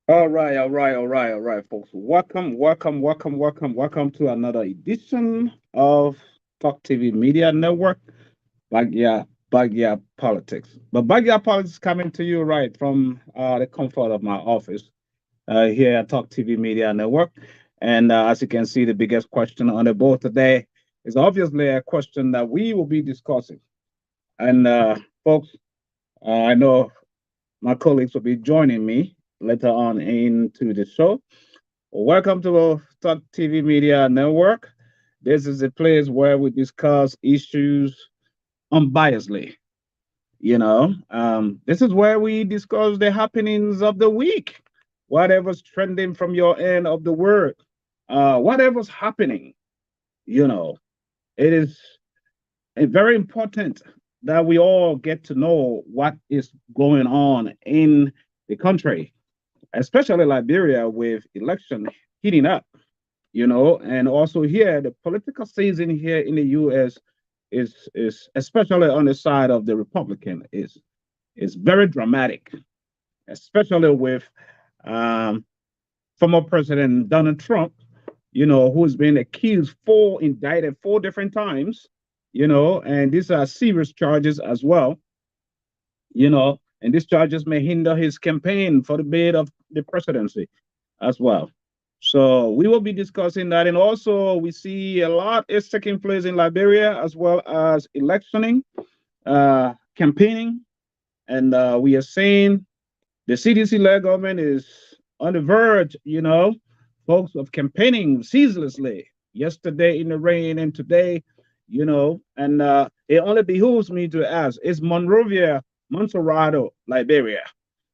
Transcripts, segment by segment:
All right, folks. Welcome to another edition of Talk TV Media Network, Backyard Politics. But Backyard Politics coming to you right from the comfort of my office here at Talk TV Media Network. And as you can see, the biggest question on the board today is obviously a question that we will be discussing. And folks, I know my colleagues will be joining me later on into the show. Welcome to Talk TV Media Network. This is a place where we discuss issues unbiasedly. This is where we discuss the happenings of the week, whatever's trending from your end of the world, whatever's happening. You know, it is very important that we all get to know what is going on in the country, especially Liberia with election heating up. And also here the political season here in the US is especially on the side of the Republican is very dramatic, especially with um, former President Donald Trump, who's been accused indicted 4 different times, and these are serious charges as well, and these charges may hinder his campaign for the bid of the presidency as well. So we will be discussing that. And also, we see a lot is taking place in Liberia as well as electioning, campaigning. And we are seeing the CDC led government is on the verge, folks, of campaigning ceaselessly. Yesterday in the rain and today, and it only behooves me to ask, is Monrovia, Montserrado, Liberia?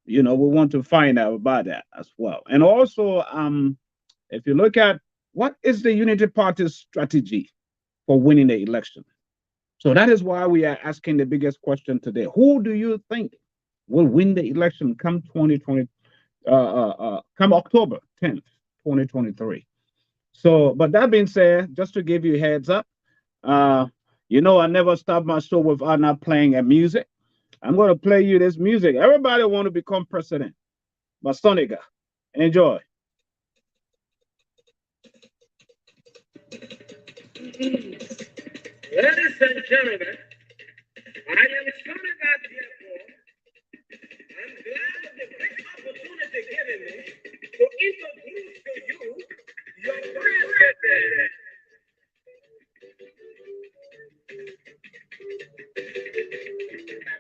We want to find out about that as well. And also, if you look at what is the Unity Party's strategy for winning the election? So that is why we are asking the biggest question today. Who do you think will win the election come 2020, come October 10th, 2023? So, but that being said, just to give you a heads up, uh, I never stop my show without not playing a music. I'm going to play you this music. Everybody want to become president. Bastonica. Enjoy. Ladies and gentlemen, I am coming out here for. I'm glad of the great opportunity given me to introduce to you your president.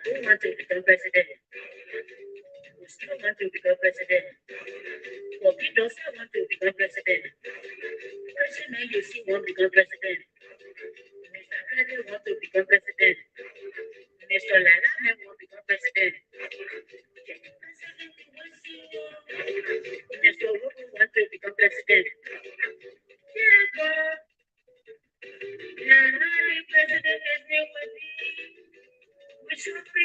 Who wants to become president? Who still want to become president? For people still want to become president. President, you see, want to become president. Mr. President want to become president. Mr. Lana want to become president. President, we see you. Mr. Rubu want to become president. Yeah, God. Nana, president is new with me. We should be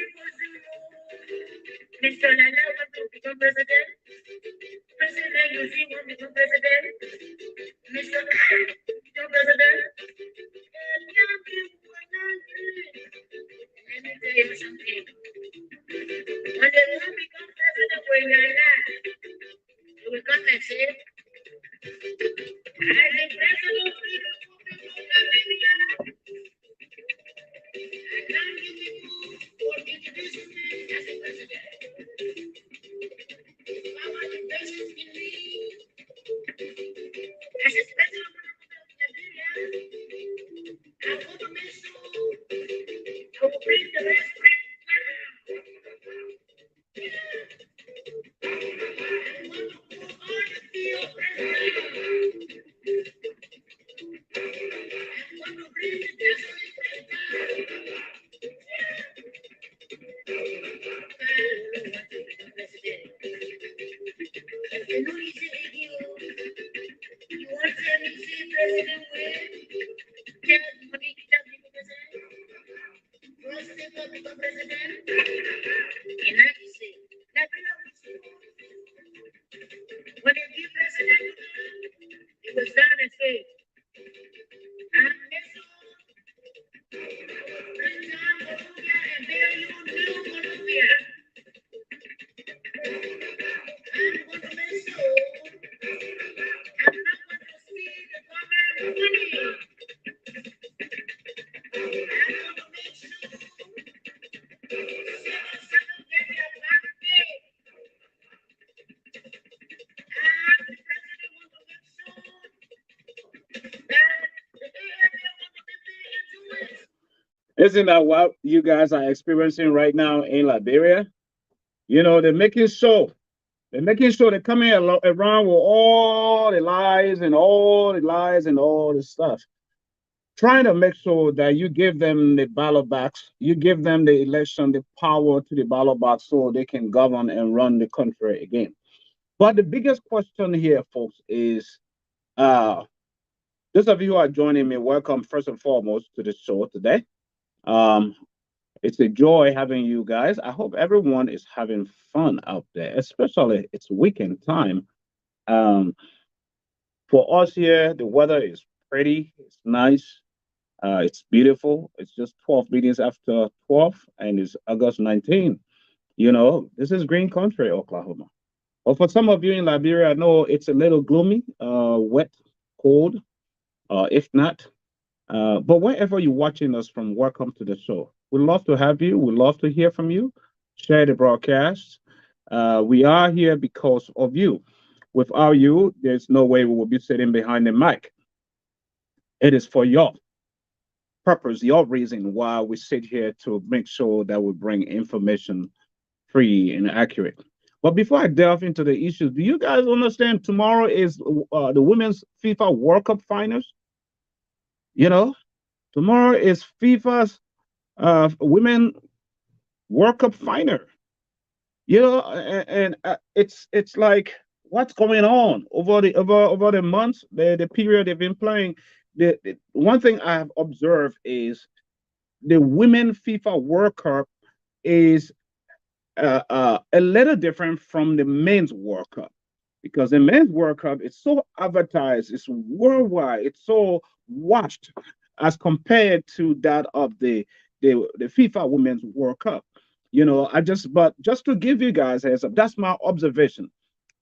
Mr. Lana want to become president. President, you see want to become president. Mr. Khan, become president. And young people, let me tell you something. When they want to become president, when you're not, you will come and say, I am president of the Republic of Namibia. I thank you people for introducing me as a president. I want the patience in me as a president of Nigeria. I want to make sure I will bring the rest right now. I want to go on the field president. I want to bring the gasoline right now. When you give president, it was done and said, I'm Isn't that what you guys are experiencing right now in Liberia? They're making sure they're coming around with all the lies and all the lies and all the stuff, trying to make sure that you give them the ballot box, you give them the election, the power to the ballot box so they can govern and run the country again. But the biggest question here, folks, is uh, those of you who are joining me, welcome first and foremost to the show today. Um, it's a joy having you guys. I hope everyone is having fun out there, especially it's weekend time. Um, for us here, the weather is pretty, it's nice, it's beautiful. It's just 12 minutes after 12, and it's August 19. This is green country, Oklahoma. But for some of you in Liberia, I know it's a little gloomy, wet, cold, if not. But wherever you're watching us from, welcome to the show. We'd love to have you. We'd love to hear from you. Share the broadcast. We are here because of you. Without you, there's no way we will be sitting behind the mic. It is for your purpose, your reason why we sit here to make sure that we bring information free and accurate. But before I delve into the issues, do you guys understand tomorrow is the Women's FIFA World Cup finals? You know, tomorrow is FIFA's Women World Cup final. And it's like what's going on over the months, the period they've been playing. The one thing I have observed is the Women FIFA World Cup is a little different from the Men's World Cup because the Men's World Cup is so advertised, it's worldwide, it's so watched as compared to that of the FIFA Women's World Cup. But just to give you guys a heads up, that's my observation,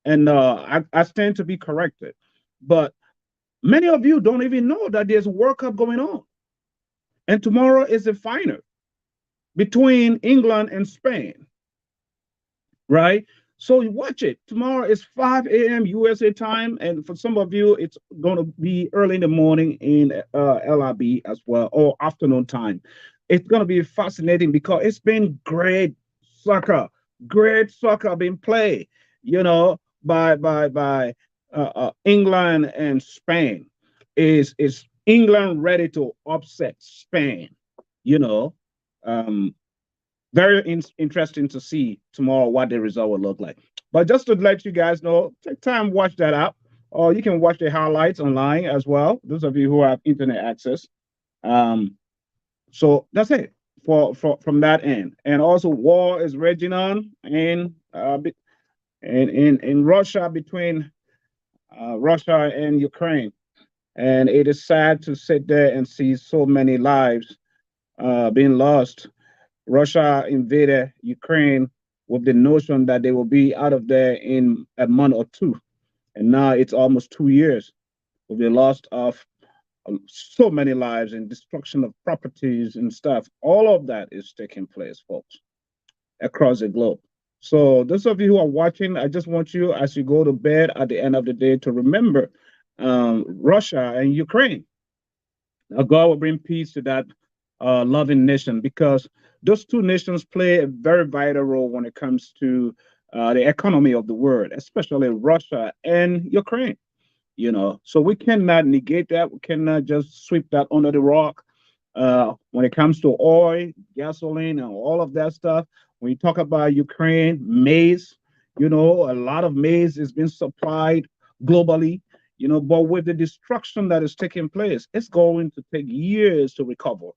and I stand to be corrected. But many of you don't even know that there's a World Cup going on, and tomorrow is the final between England and Spain, right? So you watch it. Tomorrow is 5 a.m. USA time, and for some of you, it's going to be early in the morning in LRB as well, or afternoon time. It's going to be fascinating because it's been great soccer being played, by England and Spain. Is England ready to upset Spain? You know, um, Very interesting to see tomorrow what the result will look like. But just to let you guys know, take time watch that out, or you can watch the highlights online as well. Those of you who have internet access. Um, so that's it for from that end. And also, war is raging on in Russia between Russia and Ukraine, and it is sad to sit there and see so many lives being lost. Russia invaded Ukraine with the notion that they will be out of there in a month or two. And now it's almost 2 years with the loss of so many lives and destruction of properties and stuff. All of that is taking place, folks, across the globe. So, those of you who are watching, I just want you, as you go to bed at the end of the day, to remember Russia and Ukraine. God will bring peace to that loving nation because those two nations play a very vital role when it comes to the economy of the world, especially Russia and Ukraine. So we cannot negate that. We cannot just sweep that under the rug. When it comes to oil, gasoline, and all of that stuff, when you talk about Ukraine, maize, a lot of maize is being supplied globally, but with the destruction that is taking place, it's going to take years to recover,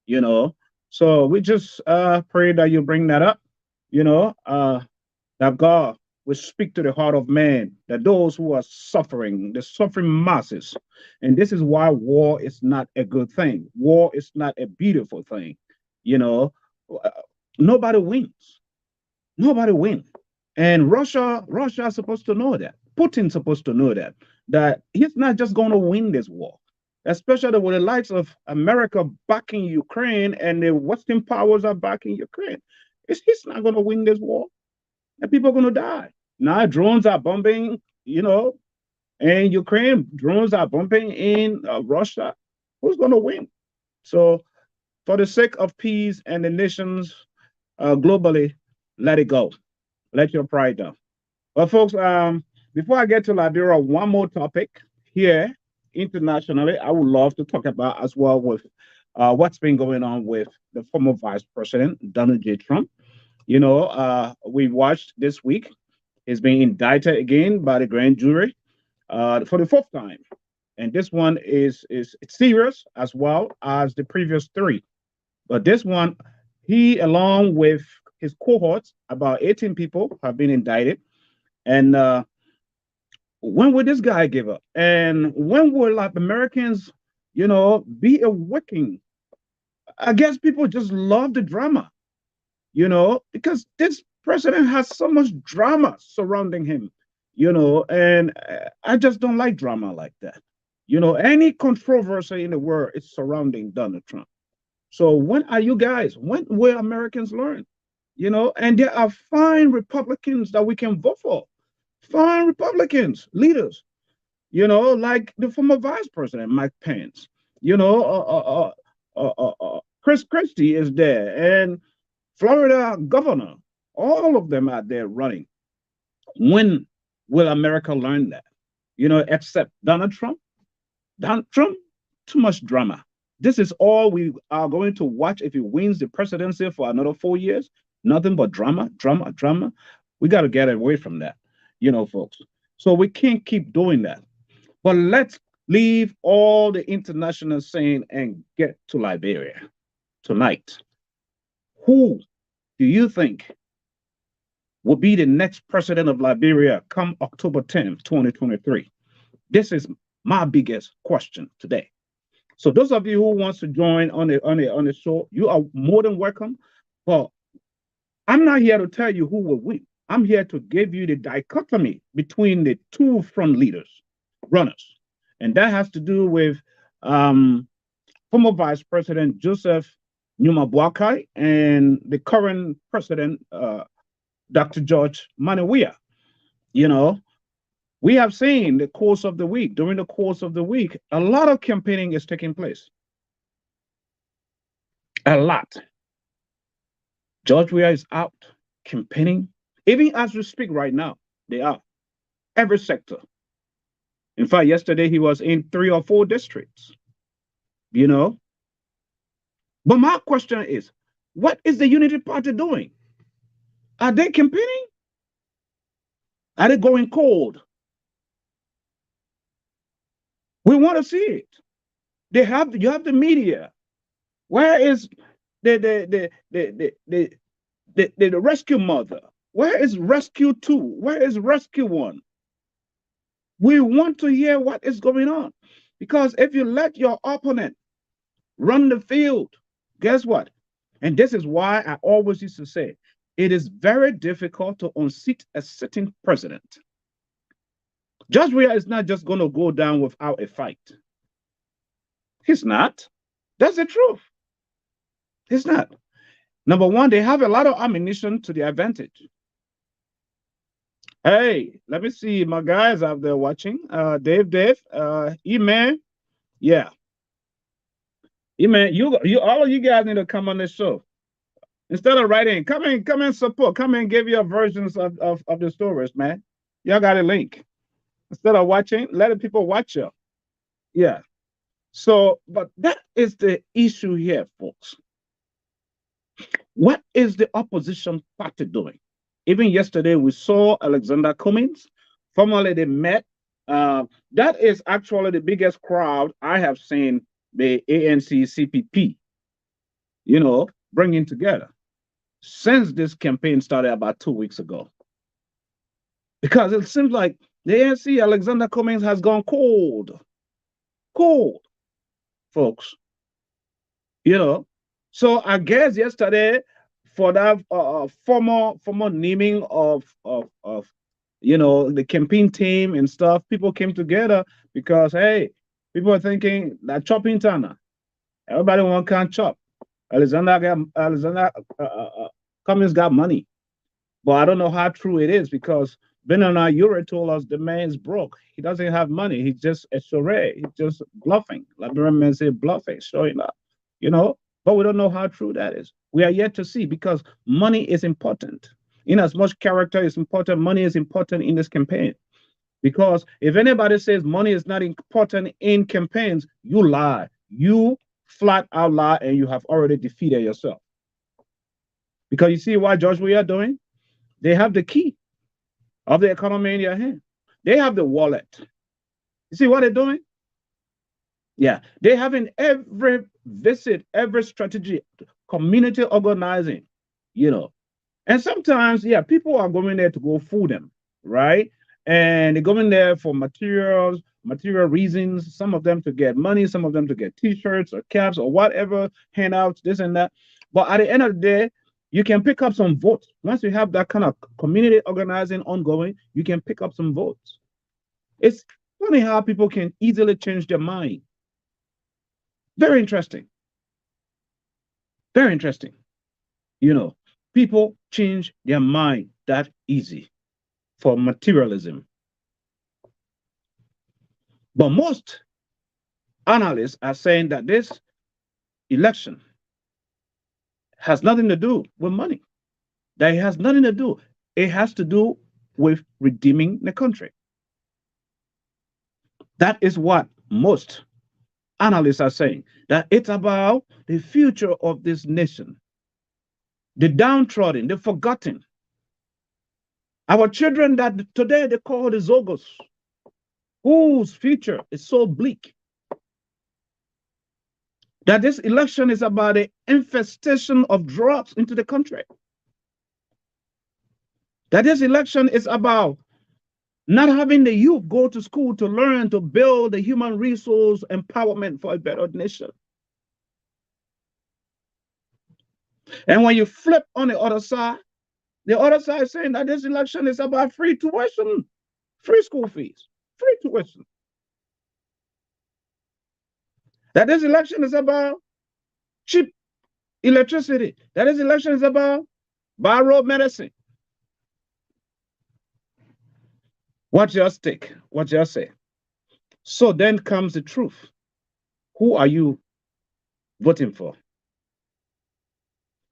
you know. So we just pray that you bring that up, you know, uh, that God will speak to the heart of man, that those who are suffering, the suffering masses, and this is why war is not a good thing. War is not a beautiful thing, you know. Uh, Nobody wins. Nobody wins. And Russia is supposed to know that. Putin's supposed to know that he's not just going to win this war, especially with the likes of America backing Ukraine and the Western powers are backing Ukraine. He's not going to win this war, and people are going to die. Now drones are bombing, in Ukraine. Drones are bombing in Russia. Who's going to win? So for the sake of peace and the nations globally, let it go. Let your pride down. Well, folks, before I get to Liberia, one more topic here internationally, I would love to talk about as well with what's been going on with the former Vice President Donald J. Trump. We watched this week. He's being indicted again by the grand jury for the fourth time, and this one is serious as well as the previous three. But this one, he along with his cohorts, about 18 people, have been indicted. And when will this guy give up? And when will like Americans, be awakening? I guess people just love the drama, because this president has so much drama surrounding him, and I just don't like drama like that. Any controversy in the world is surrounding Donald Trump. So when are you guys? When will Americans learn? And there are fine Republicans that we can vote for. Fine Republicans, leaders, like the former Vice President Mike Pence. Chris Christie is there, and Florida governor. All of them are there running. When will America learn that? Except Donald Trump. Donald Trump, too much drama. This is all we are going to watch if he wins the presidency for another 4 years. Nothing but drama, drama, drama. We got to get away from that, folks. So we can't keep doing that. But let's leave all the international saying and get to Liberia tonight. Who do you think will be the next president of Liberia come October 10th, 2023? This is my biggest question today. So those of you who wants to join on the show, you are more than welcome. But I'm not here to tell you who will win. I'm here to give you the dichotomy between the two front leaders, runners. And that has to do with former Vice President Joseph Numa Boakai and the current president, Dr. George Manawia. We have seen during the course of the week, a lot of campaigning is taking place. A lot. George Weah is out campaigning. Even as we speak right now, they are. Every sector. In fact, yesterday he was in 3 or 4 districts. But my question is, what is the Unity Party doing? Are they campaigning? Are they going cold? We want to see it. You have the media. Where is the rescue mother? Where is rescue 2? Where is rescue 1? We want to hear what is going on. Because if you let your opponent run the field, guess what? And this is why I always used to say, it is very difficult to unseat a sitting president. George Weah is not just going to go down without a fight. He's not. That's the truth. He's not. Number one, they have a lot of ammunition to their advantage. Hey, let me see my guys out there watching. Dave, E-Man. Yeah. E-Man, you all of you guys need to come on this show. Instead of writing, come in support. Come in, give your versions of the stories, man. Y'all got a link. Instead of watching, let the people watch you. Yeah. So, but that is the issue here, folks. What is the opposition party doing? Even yesterday, we saw Alexander Cummings. Formerly, they met. That is actually the biggest crowd I have seen the ANC CPP, bringing together since this campaign started about 2 weeks ago. Because it seems like the ANC, Alexander Cummings, has gone cold. Cold, folks. So I guess yesterday, for that former naming of the campaign team and stuff, people came together because, hey, people are thinking that chopping Turner. Everybody can't chop. Alexander Cummings got money. But I don't know how true it is because Benana Ure told us the man's broke. He doesn't have money. He's just a charade. He's just bluffing. Liberian men say bluffing, showing up. but we don't know how true that is. We are yet to see because money is important. In as much character is important, money is important in this campaign. Because if anybody says money is not important in campaigns, you lie. You flat out lie and you have already defeated yourself. Because you see what George we are doing? They have the key of the economy in their hand. They have the wallet. You see what they're doing? Yeah, they have in every visit, every strategy, community organizing, you know. And sometimes, yeah, people are going there to go fool them, right? And they're going there for materials, material reasons, some of them to get money, some of them to get t-shirts or caps or whatever, handouts, this and that. But at the end of the day, you can pick up some votes. Once you have that kind of community organizing ongoing, you can pick up some votes. It's funny how people can easily change their mind. Very interesting. Very interesting. You know, people change their mind that easy for materialism. But most analysts are saying that this election has nothing to do with money. That it has nothing to do. It has to do with redeeming the country. That is what most analysts are saying, that it's about the future of this nation, the downtrodden, the forgotten. Our children that today they call the Zogos, whose future is so bleak. That this election is about the infestation of drugs into the country. That this election is about not having the youth go to school to learn to build the human resource empowerment for a better nation. And when you flip on the other side is saying that this election is about free tuition, free school fees, free tuition. That this election is about cheap electricity. That this election is about borrowed medicine. What's your stake? What's your say? So then comes the truth. Who are you voting for?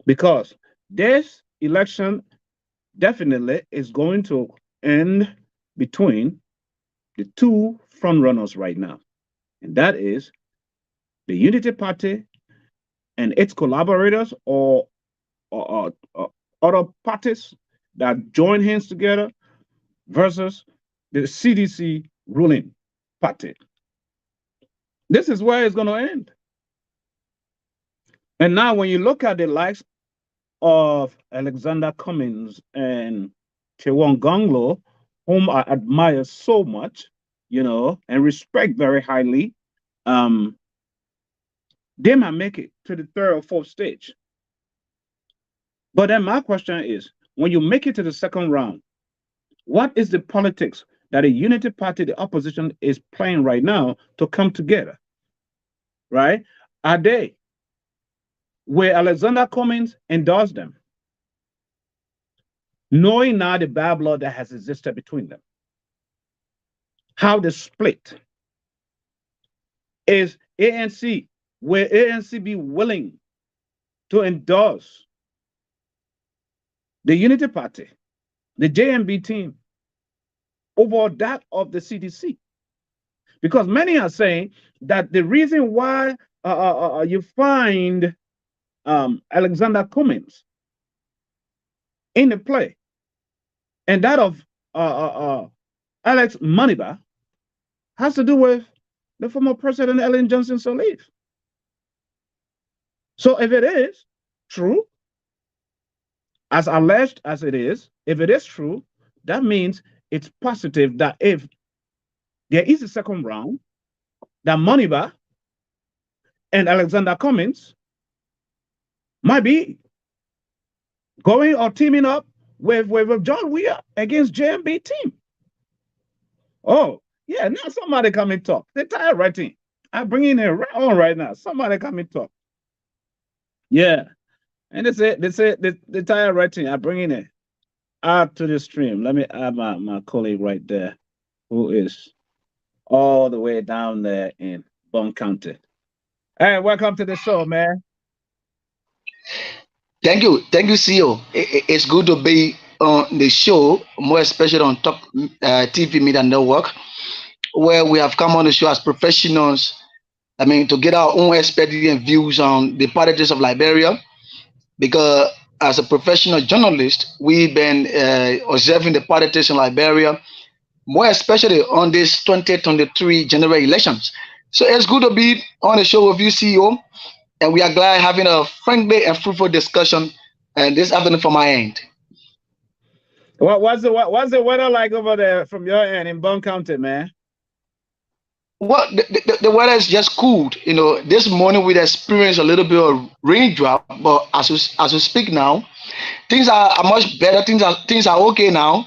Because this election definitely is going to end between the two frontrunners right now. And that is the Unity Party and its collaborators or other parties that join hands together versus the CDC ruling party. This is where it's going to end. And now, when you look at the likes of Alexander Cummings and Chewon Gonglo, whom I admire so much, and respect very highly, they might make it to the third or fourth stage. But then my question is, when you make it to the second round, what is the politics that a unity party, the opposition, is playing right now to come together? Right? Are they where Alexander Cummings endorsed them, knowing now the bad blood that has existed between them? How they split? Is ANC, will ANC be willing to endorse the Unity Party, the JMB team, over that of the CDC? Because many are saying that the reason why you find Alexander Cummings in the play and that of Alex Maniba has to do with the former President Ellen Johnson Sirleaf. So if it is true, as alleged as it is, if it is true, that means it's positive that if there is a second round, that Maniba and Alexander Cummings might be going or teaming up with John Weir against JMB team. Oh, yeah, now somebody come and talk. They're tired writing. I bring in on right now. Somebody come and talk. Yeah. And they say the tired writing. I bring in it. Add to the stream. Let me add my colleague right there, who is all the way down there in Bond County. Hey, welcome to the show, man. Thank you, CEO. It's good to be on the show, more especially on Top TV Media Network, where we have come on the show as professionals. I mean, to get our own experience and views on the politics of Liberia, because as a professional journalist, we've been observing the politics in Liberia, more especially on this 2023 general elections. So it's good to be on the show with you, CEO, and we are glad having a friendly and fruitful discussion this afternoon from my end. What's the weather like over there from your end in Bond County, man? Well, the weather is just cooled. You know, this morning we experienced a little bit of raindrop, but as we speak now, things are much better. Things are okay now,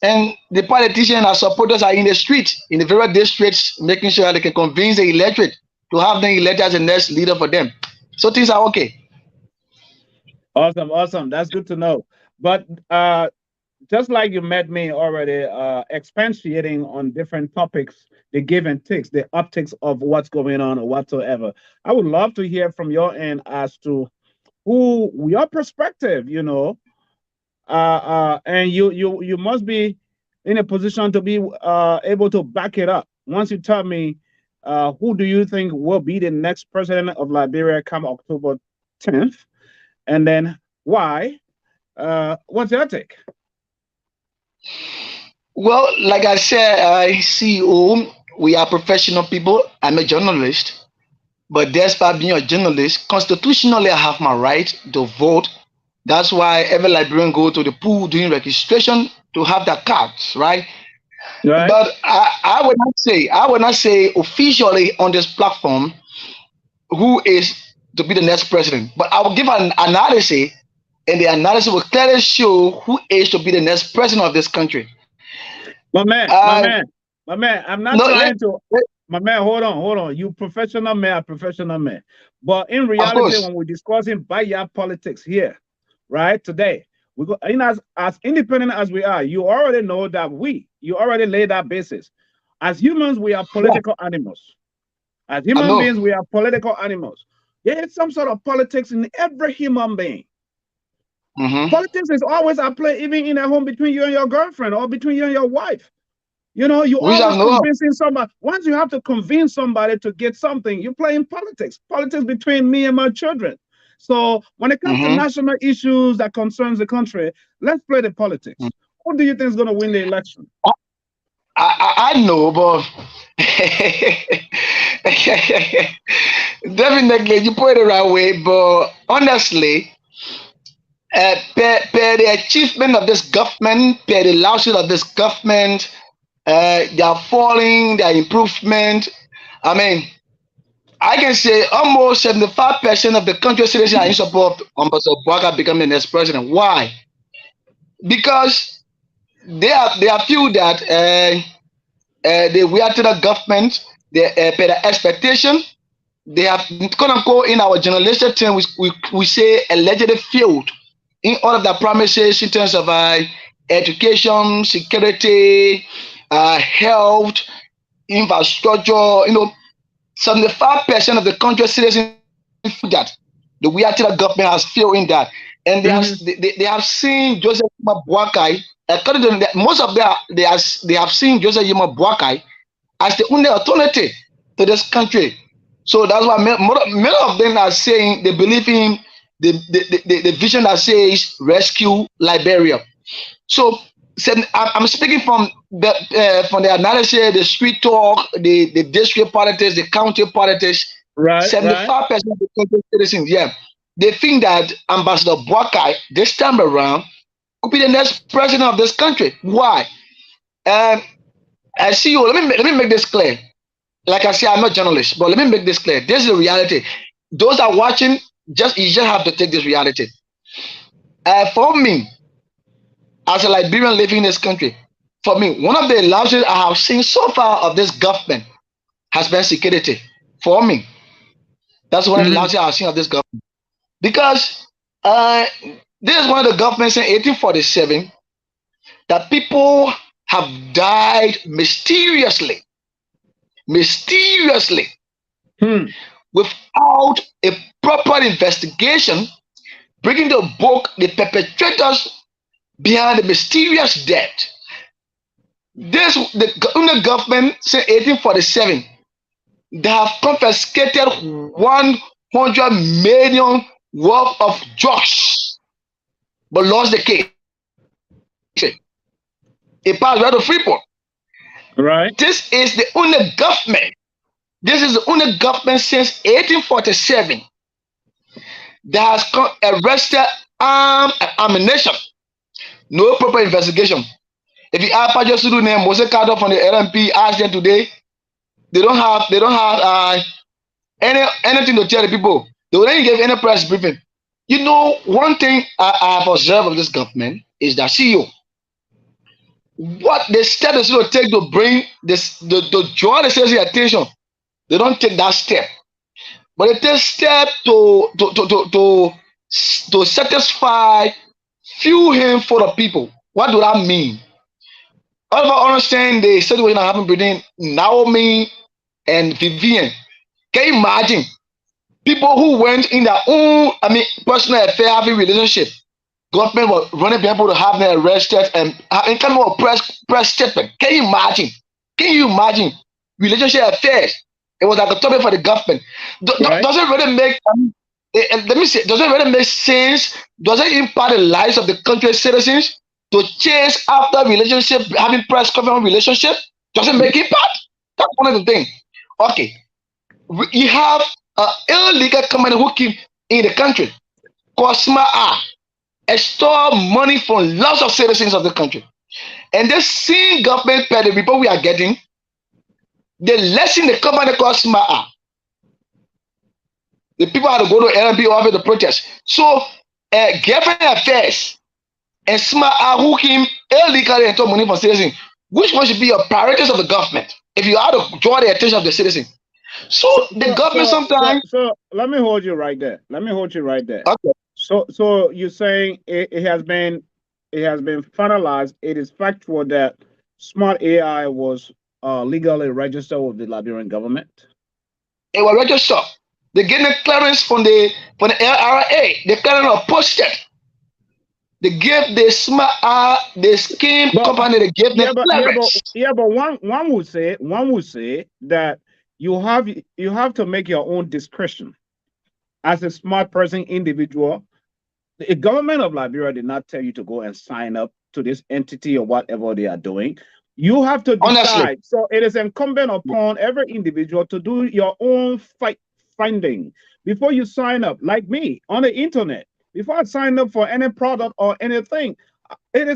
and the politicians and supporters are in the street, in the various districts, making sure they can convince the electorate to have them elected as the next leader for them. So things are okay. Awesome, awesome. That's good to know. But just like you met me already, expatiating on different topics, the give and takes, the optics of what's going on or whatsoever. I would love to hear from your end as to who your perspective, and you must be in a position to be able to back it up. Once you tell me, who do you think will be the next president of Liberia come October 10th, and then why? What's your take? Well, like I said, I CEO, we are professional people. I'm a journalist, but despite being a journalist, constitutionally I have my right to vote. That's why every Liberian go to the pool doing registration to have their cards, right? Right? But I would not say officially on this platform who is to be the next president. But I will give an analysis, and the analysis will clearly show who is to be the next president of this country. My man, my Uh, man, my man. I'm not no, trying to. My man, hold on. You professional man, a professional man. But in of reality, course. when we're discussing backyard politics here, right today, we go in as independent as we are. You already know that you already laid that basis. As humans, we are Yeah, political animals. As I human know. beings, we are political animals. There is some sort of politics in every human being. Hmm. Politics is always at play, even in a home between you and your girlfriend or between you and your wife. You We always have no. convincing somebody. Once you have to convince somebody to get something, you play in politics. Politics between me and my children. So when it comes to Hmm. national issues that concerns the country, let's play the politics. Who do you think is going to win the election? I know, but definitely you put it the right way. But honestly, per the achievement of this government, per the losses of this government, their falling, their improvement. I mean, I can say almost 75% of the country citizens are in support of Ambassador Bwaka becoming the next president. Why? Because they are few that they react to the government, they pay the expectation. They have quote unquote in our journalistic term we say allegedly failed in all of the promises in terms of education, security, health, infrastructure. 75% of the country citizens feel that the Wiatira government has failed in that, and Mm-hmm. they have seen Joseph Yuma Boakai. According to them, most of them they have seen Joseph Yuma Boakai as the only alternative to this country. So that's why many of them are saying they believe in the vision that says rescue Liberia. So, I'm speaking from the analysis, the street talk, the district politics, the county politics. Right, right. 75% of the country citizens, yeah, they think that Ambassador Boakai this time around could be the next president of this country. Why? Um, I see you. Let me make this clear. Like I say, I'm not a journalist, but let me make this clear. This is the reality. Those that are watching, you just have to take this reality. For me, as a Liberian living in this country, for me, one of the largest I have seen so far of this government has been security. For me, that's one of the Mm-hmm. largest I've seen of this government. Because uh, this is one of the governments in 1847 that people have died mysteriously, Hmm. without a proper investigation, bringing to book the perpetrators behind the mysterious death. This the government since 1847, they have confiscated 100 million worth of drugs, but lost the case. It passed right to Freeport. Right. This is the only government. This is the only government since 1847 that has arrested armed and ammunition. No proper investigation. If you ask Pajo Sudu name, Mose Carter from the LMP, ask them today, they don't have anything to tell the people. They wouldn't give any press briefing. You know, one thing I have observed of this government is that CEO, what the step is going to take to bring this to draw the citizen attention, they don't take that step. But they take step to satisfy few handful of people. What do that mean? All of us understand the situation that happened between Naomi and Vivian. Can you imagine people who went in their own, personal affair, having relationship? Government was running people to have them arrested and kind of a press statement. Can you imagine? Can you imagine relationship affairs? It was like a topic for the government. Right. Does it really make? Let me say, does it really make sense? Does it impact the lives of the country's citizens to chase after relationship, having press conference relationship? Does it make impact? That's one of the things. Okay, you have an illegal company who came in the country called SMA, extort money from lots of citizens of the country. And this same government, per the report we are getting, they lessen the company called SMA. The people had to go to LMP office to protest. So, government affairs and SMA who came illegally and took money from citizens, which one should be your priorities of the government if you are to draw the attention of the citizens? So the government sometimes. So let me hold you right there. Okay. So you're saying it has been finalized. It is factual that Smart AI was legally registered with the Liberian government. It was registered. They get the clearance from the LRA. The clearance was posted. They gave the scheme company. They gave the clearance. But one would say that you have to make your own discretion as a smart person individual. The government of Liberia did not tell you to go and sign up to this entity or whatever they are doing. You have to decide. Honestly. So it is incumbent upon every individual to do your own finding before you sign up. Like me on the internet, before I sign up for any product or anything, it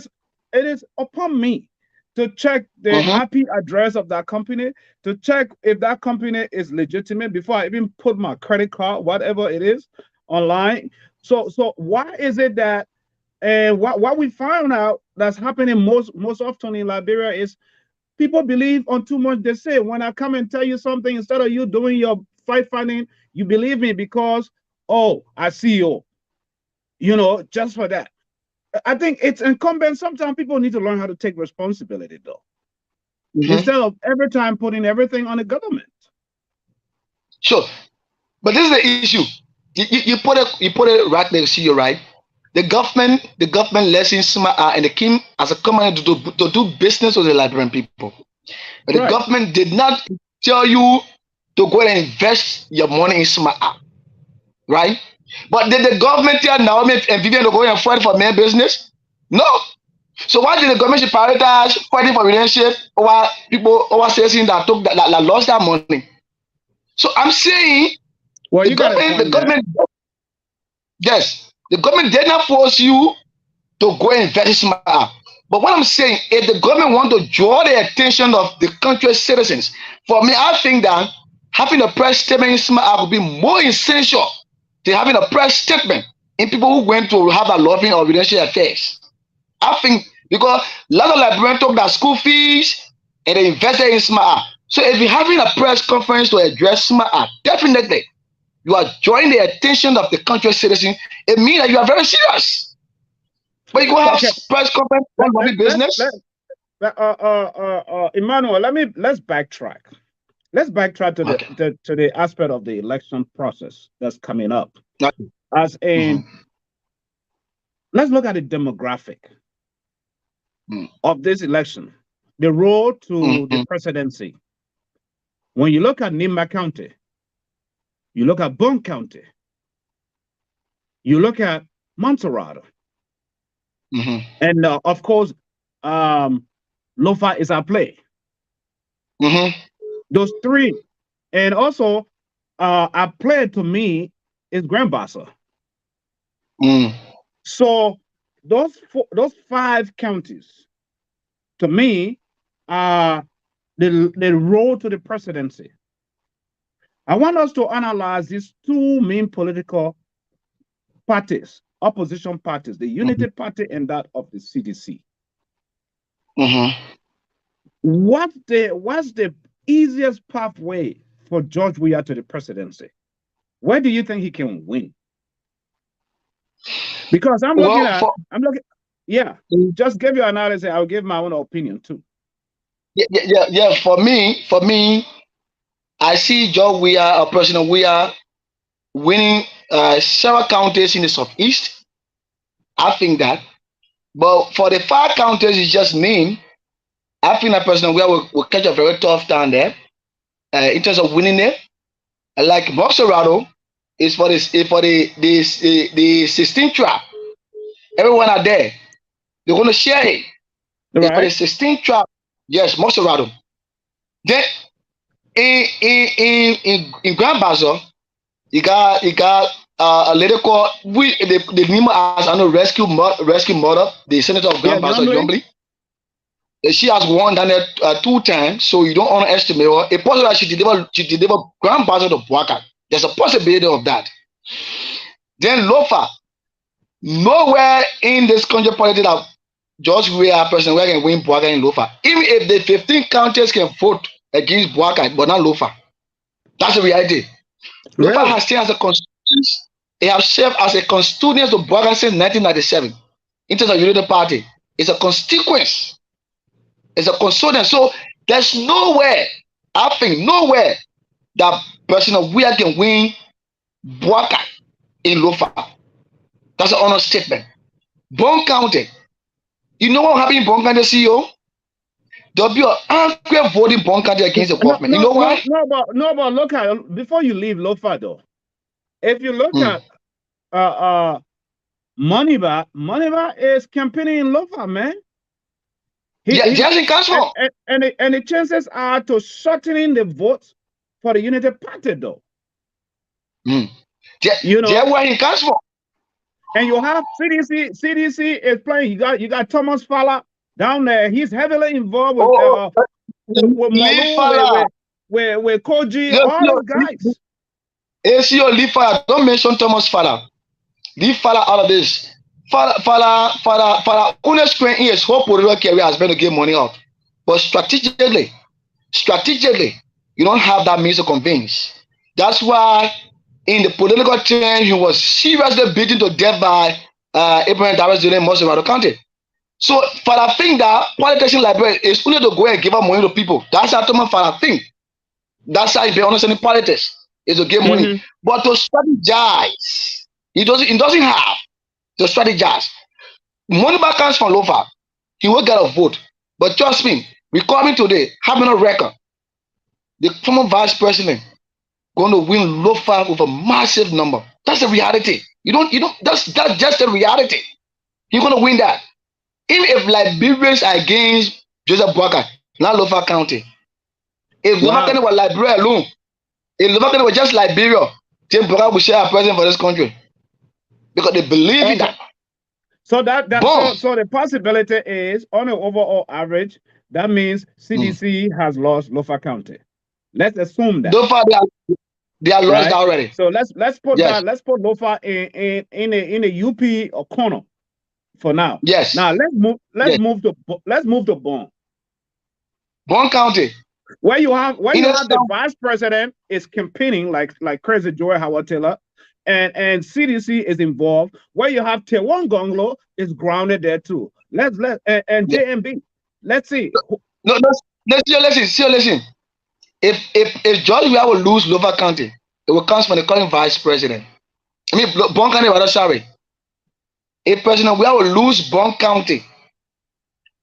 is upon me to check the IP address of that company, to check if that company is legitimate before I even put my credit card, whatever it is, online. So why is it that what we found out that's happening most often in Liberia is people believe on too much they say. When I come and tell you something, instead of you doing your finding, you believe me because, oh, I see you, just for that. I think it's incumbent. Sometimes people need to learn how to take responsibility, though, instead of every time putting everything on the government. Sure, but this is the issue. You put it right there, see you right. The government lessons SMA and they came as a company to do business with the Liberian people. But the government did not tell you to go and invest your money in SMA, right? But did the government tell Naomi and Vivian to go and fight for their business? No. So why did the government prioritize fighting for relationship over people over citizens that lost that money? So I'm saying, well, the government, yes, the government did not force you to go and invest in SMA. But what I'm saying, if the government want to draw the attention of the country's citizens, for me, I think that having a press statement in SMA would be more essential than having a press statement in people who went to have a loving or relationship affairs. I think because a lot of Liberians took their school fees and they invested in SMA. So if you're having a press conference to address SMA, definitely you are drawing the attention of the country's citizens. It means that you are very serious. But you go have press conference on business. Emmanuel, let's backtrack. Let's backtrack to the aspect of the election process that's coming up. As in, let's look at the demographic of this election, the road to the presidency. When you look at Nimba County, you look at Bone County, you look at Montserrat, and of course, Lofa is at play. Those three, and also at play to me is Grand Bassa. So those 5 counties, to me, are the road to the presidency. I want us to analyze these 2 main political parties, opposition parties, the Unity Party and that of the CDC. What's the easiest pathway for George Weah to the presidency? Where do you think he can win? Because I'm looking, just give your analysis. I'll give my own opinion too. Yeah. For me, I see George Weah, President Weah, winning several counties in the southeast. I think that. But for the 5 counties you just named, I think that President Weah will catch a very tough time there in terms of winning it. Like Montserrat is for the 16 trap. Everyone are there. They're going to share it. Right. For the 16 trap, yes, Montserrat. Then in Grand Bassa, you got a lady called the name as I know rescue mother, the senator of Grand Bassa, Yombly. She has won down there 2 times, so you don't underestimate her. It's possible that she deliver Grand Bassa to Boakai. There's a possibility of that. Then Lofa, nowhere in this country politics that George Weah, President Weah, can win Boakai in Lofa. Even if the 15 counties can vote against Boakai, but not Lofa. That's the reality. Really? Lofa has stayed as a constituency. It has served as a constituency to Boakai since 1997. In terms of Unity Party, it's a constituency. It's a constituency. So there's nowhere, I think, nowhere that President Weah can win Boakai in Lofa. That's an honest statement. Bone County. You know what happened in Bone County, CEO? There'll be an angry voting Bone County against the government. You know why? No, but look at, before you leave Lofa though, if you look at Moniba is campaigning in Lofa, man. Just in Castle. And the chances are to shortening the votes for the Unity Party though. You know, where in Castle. And you have CDC is playing. You got Thomas Fowler down there. He's heavily involved with Koji, all those guys. ACO Lee Fowler, don't mention Thomas Fowler. Leave Fowler out of this. Fowler, only screen his whole political career has been to give money out. But strategically, you don't have that means to convince. That's why in the political trend, he was seriously beaten to death by Abraham Darius in Montserrat County. So, Fowler think that politician library is only to go and give out money to people. That's how Thomas Fowler think. That's how he be understanding politics, is to give money. But to strategize, he doesn't have to strategize. Money back comes from Lofa. He will get a vote. But trust me, we coming today, having a record. The former vice president going to win Lofa with a massive number. That's the reality. That's just the reality. He's going to win that. Even if Liberians are against Joseph Boakai, not Lofa County. If Lofa County was Liberia alone, if Lofa County was just Liberia, Tim Boakai will share a president for this country. Because they believe in that. So so the possibility is, on an overall average, that means CDC has lost Lofa County. Let's assume that. Lofa, they are lost already. So let's put Lofa in a UP or corner for now. Yes. Now let's move to Bone. Bone County. Where you have the vice president is campaigning like Crazy Joy Howard Taylor. And CDC is involved. Where you have Tewan Gonglo is grounded there too. And JMB. Let's see. No, listen. If George Weah will lose Lofa County, it will come from the current vice president. I mean, Bone County, sorry. a president where will lose Bond County,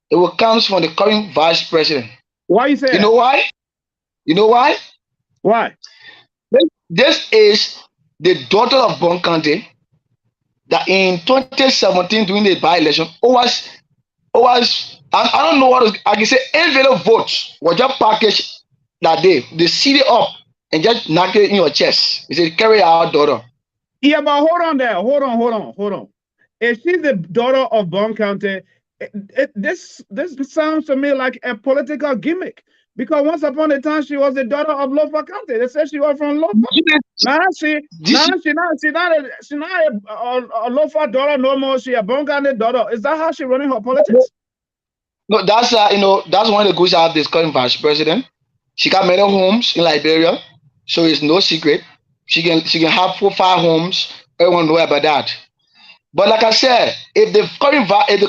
it will come from the current vice president. Why you say You know that? why? You know why? Why? This is the daughter of Bond County that in 2017 during the by-election I don't know what was, I can say envelope votes were just packaged that day. They seal it up and just knock it in your chest. They said carry our daughter. Yeah, but hold on there. Hold on. If she's the daughter of Bond County, this sounds to me like a political gimmick. Because once upon a time she was the daughter of Lofa County. They said she was from Lofa. Now she's not a Lofa daughter no more. She a Bond County daughter. Is that how she running her politics? No, that's that's one of the goods I have this current vice president. She got many homes in Liberia, so it's no secret. She can have 4-5 homes. Everyone know about that. But like I said, if the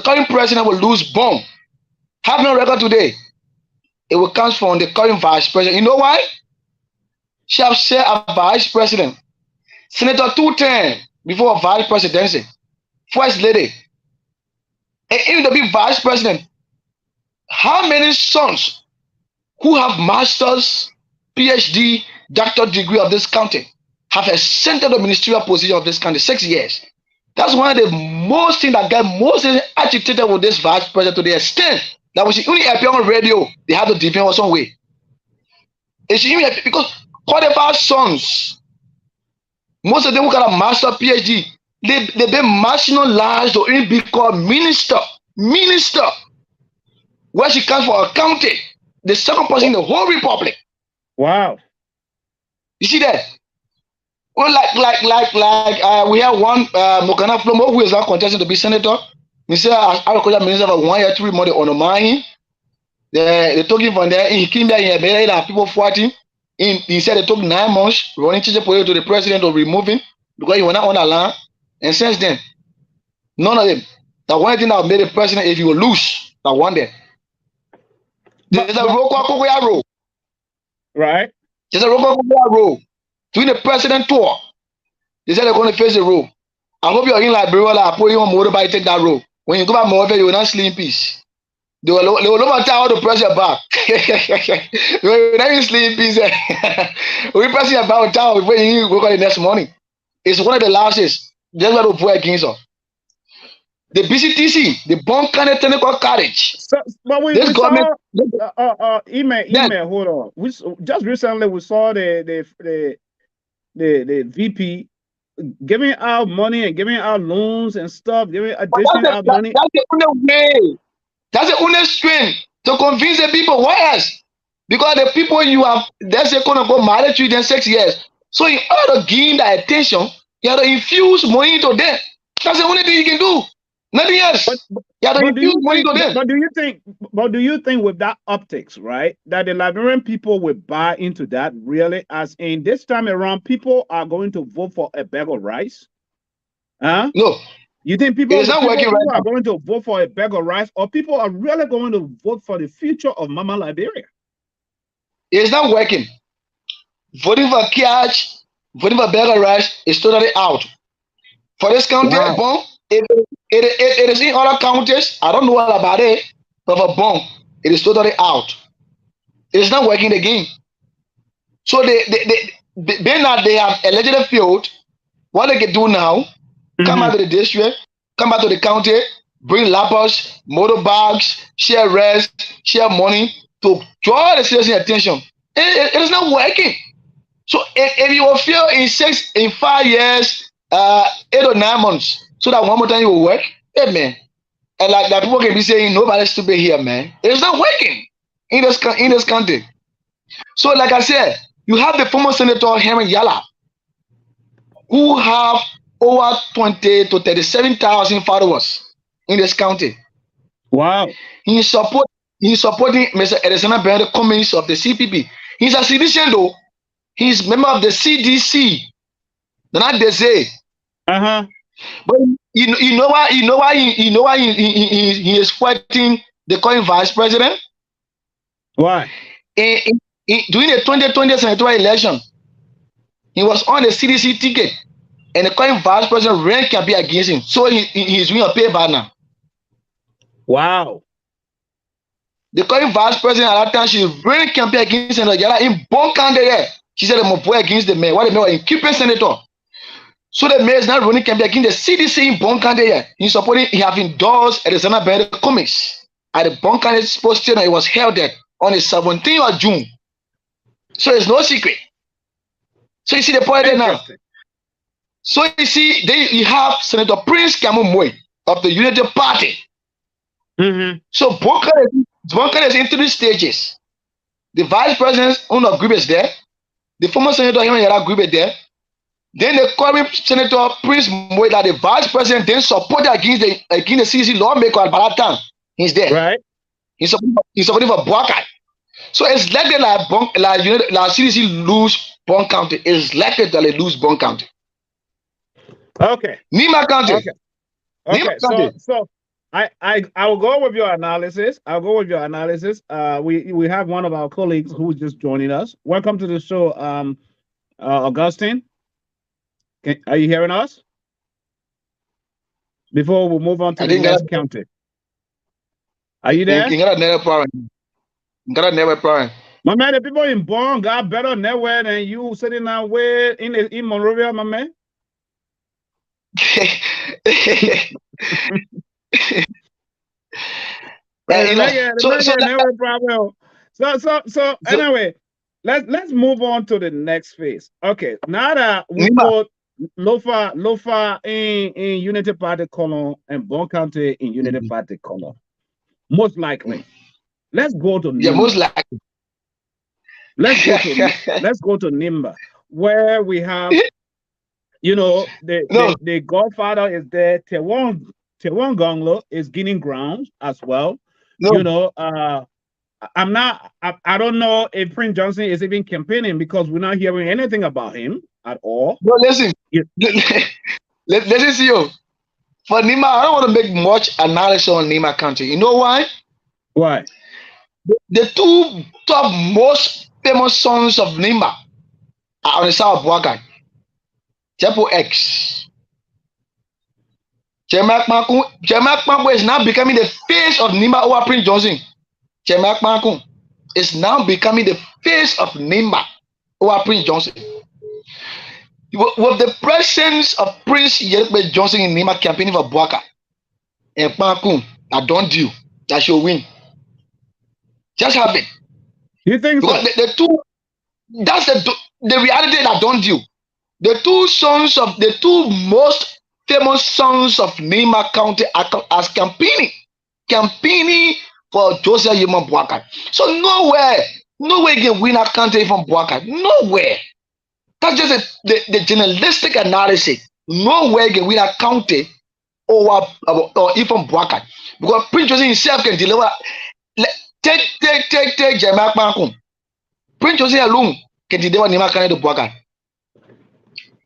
current president will lose Bond, have no record today, it will come from the current vice president. You know why? She have said a vice president, Senator 210 before vice presidency, first lady, and even the big vice president. How many sons who have masters, PhD, doctor degree of this county have ascended the ministerial position of this county 6 years? That's one of the most things that get most agitated with this vice president to the extent that when she only appear on radio, they have to defend her some way. And she even because qualified sons, most of them who got a master PhD, they've been marginalized or even become minister. Where she comes from a county, the second person in the whole republic. Wow. You see that? Well, we have one Mokana Flomo who is now contesting to be senator. He said, agriculture minister for 1 year, 3 months on the mine. They took him from there. He came there in there and people fighting. He said they took 9 months running to the president to remove him because he was not on the land. And since then, none of them. The one thing that made the president, if he will lose, that one day. There's a road. Right. There's a road. During the president tour, they said they're going to face the road. I hope you're in Liberia, like put you on motorbike, take that road. When you go back more, you will not sleep in peace. They will over how to press your back. You will not even sleep in peace. We press your back down before you wake up the next morning. It's one of the lashes. Just want to put against her. The BCTC, the Bond County Technical College. So, but we government saw email. Hold on. We just recently we saw the VP giving out money and giving out loans and stuff, giving additional out money. That's the only way. That's the only strength to convince the people. Why else? Because the people you have, they're going to go marry to you in 6 years. So in order to gain that attention, you have to infuse money into them. That's the only thing you can do. Nothing else. But do you think with that optics, right, that the Liberian people will buy into that really? As in this time around, people are going to vote for a bag of rice? Huh? No. You think people are going to vote for a bag of rice, or people are really going to vote for the future of Mama Liberia? It's not working. Voting for cash, voting for bag of rice is totally out. For this county, wow. It is in other counties. I don't know all about it, but for Bond, it is totally out. It's not working again. So being that they have elected field, what they can do now, come out of the district, come back to the county, bring laptops, motorbikes, share rest, share money to draw the citizen attention. It is not working. So if you will feel in 5 years, 8 or 9 months, so that one more time you will work, hey man. And like people can be saying nobody's to be here, man. It's not working in this country. So like I said, you have the former Senator Henry Yala, who have over 20 to 37,000 followers in this county. Wow. He's supporting Mr. Edison Bernard Cummings of the CPP. He's a citizen though. He's member of the CDC. Not they say. But you know why he is fighting the current vice president? Why? During the 2020 senatorial election, he was on the CDC ticket. and the current vice president ran campaign against him. So he's doing a payback now. Wow. The current vice president at that time, she ran campaign against Senator Yala in Bon Candidate. She said, I'm boy against the mayor. What the mayor in keeping senator. So the mayor is not running campaign against the CDC in Bon Candidate. He's supporting, he have endorsed at the Senate by the Comics. At the Bon Candidate sports stadium, it was held there on the 17th of June. So it's no secret. So you see the point there now. So you see, then you have Senator Prince Kamumwe of the United Party. So Bonka is into these stages. The vice president Uno group is there. The former senator Yara group is there. Then the current Senator Prince Moy, that the vice president then supported against the CDC lawmaker at Balatan. He's there. Right. He's supporting for Boakai. So it's likely like CDC lose Bon County. It's likely that they lose Bon County. Okay. Nima County. Okay. Okay. So I will go with your analysis. We have one of our colleagues who is just joining us. Welcome to the show, Augustine. Are you hearing us? Before we move on to the next county. Are you there? My man, the people in Bonn got better network than you sitting out where in Monrovia, my man. So anyway, let's move on to the next phase. Okay, now that we put Lofa in Unity Party column and Bon County in Unity Party column, most likely. Let's go to Nimba. Yeah, most likely. Let's go to Nimba, where we have, the Godfather is there. Tewon Gonglo is gaining ground as well. No. I don't know if Prince Johnson is even campaigning because we're not hearing anything about him at all. No, listen. Listen to you. For Nima, I don't want to make much analysis on Nima County. You know why? Why? The two top most famous sons of Nima are on the side of Boakai. Jepo X. Jemak Maku is now becoming the face of Nima over Prince Johnson. Jemak Maku is now becoming the face of Nima over Prince Johnson. With the presence of Prince Yelpe Johnson in Nima campaigning for Boakai and Maku, I don't do that she'll win. Just have it. You think so? The two, that's the reality that don't do. The two most famous sons of Nima County as campaigning for Joseph Yema Boakai. So nowhere can win a county from Boakai. Nowhere. That's just the journalistic analysis. Nowhere can win a county or even Boakai. Because Prince Joseph himself can deliver. Take Jemak Makum. Prince Joseph alone can deliver Nima County to Boakai.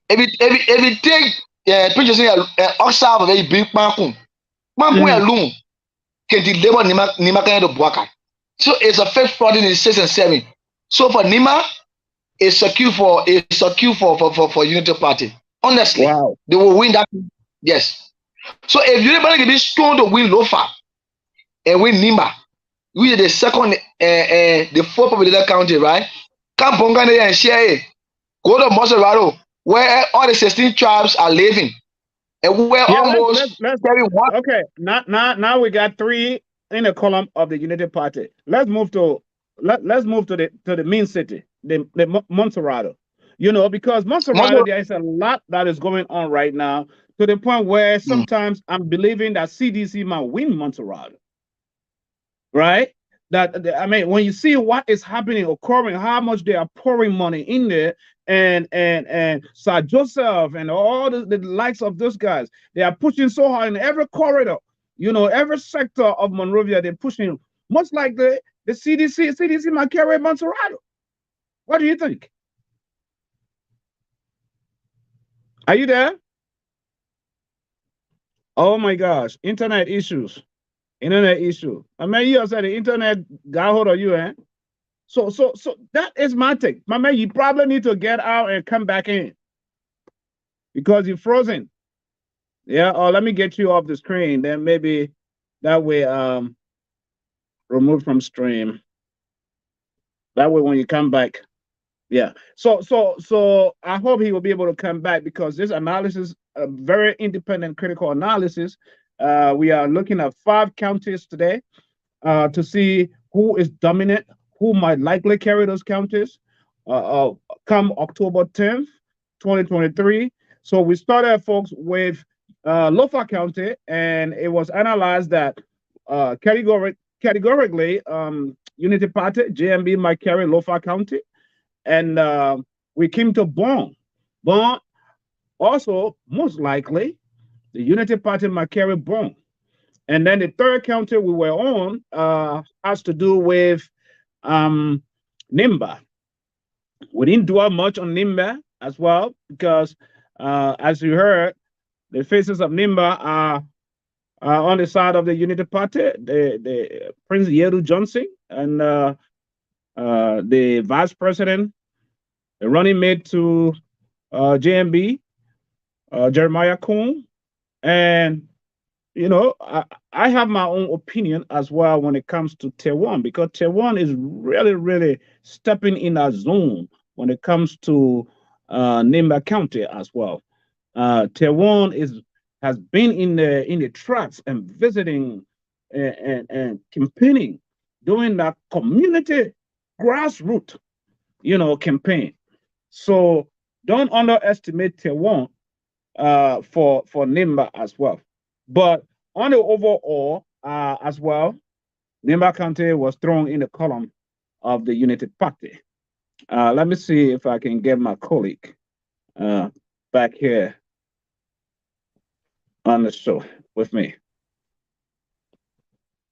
If you take Prince Joseph Oxa of a big Makum alone can deliver Nima County to Boakai. So it's a fake fraud in the 6 and 7. So for Nima, it's secure for Unity Party. Honestly, wow. They will win that. Yes. So if Unity Party can be strong to win Lofa and win Nima, we are the second, the fourth populated county, right? Come Bongane and share. Go to Monserrado, where all the 16 tribes are living, and where almost everyone. Okay, now we got 3 in the column of the Unity Party. Let's move to the main city, the Monserrado. Because Monserrado, there is a lot that is going on right now to the point where sometimes I'm believing that CDC might win Monserrado. Right? When you see what is happening, occurring, how much they are pouring money in there, and Sir Joseph and all the likes of those guys, they are pushing so hard in every corridor, every sector of Monrovia, they're pushing. Much like the CDC might carry Monserrado. What do you think? Are you there? Oh my gosh, internet issues. I mean, you said the internet got hold of you, eh? So that is my take. My man, you probably need to get out and come back in. because you're frozen. Yeah, or let me get you off the screen. Then maybe that way, remove from stream. That way, when you come back, yeah. So I hope he will be able to come back because this analysis, a very independent, critical analysis. We are looking at 5 counties today to see who is dominant, who might likely carry those counties come October 10th, 2023. So we started, folks, with Lofa County, and it was analyzed that categorically, Unity Party, JMB might carry Lofa County. And we came to Bon. Bon also, most likely, the Unity Party might carry Bon. And then the third county we were on has to do with Nimba. We didn't dwell much on Nimba as well because, as you heard, the faces of Nimba are on the side of the Unity Party, the Prince Yeru Johnson and the vice president, the running mate to JMB, Jeremiah Kuhn. And, you know, I have my own opinion as well when it comes to Tewan, because Tewan is really, really stepping in a zone when it comes to Nimba County as well. Tewan has been in the tracks and visiting and campaigning, doing that community grassroots, you know, campaign. So don't underestimate Tewan for Nimba as well. But on the overall as well, Nimba County was thrown in the column of the Unity Party. Let me see if I can get my colleague back here on the show with me.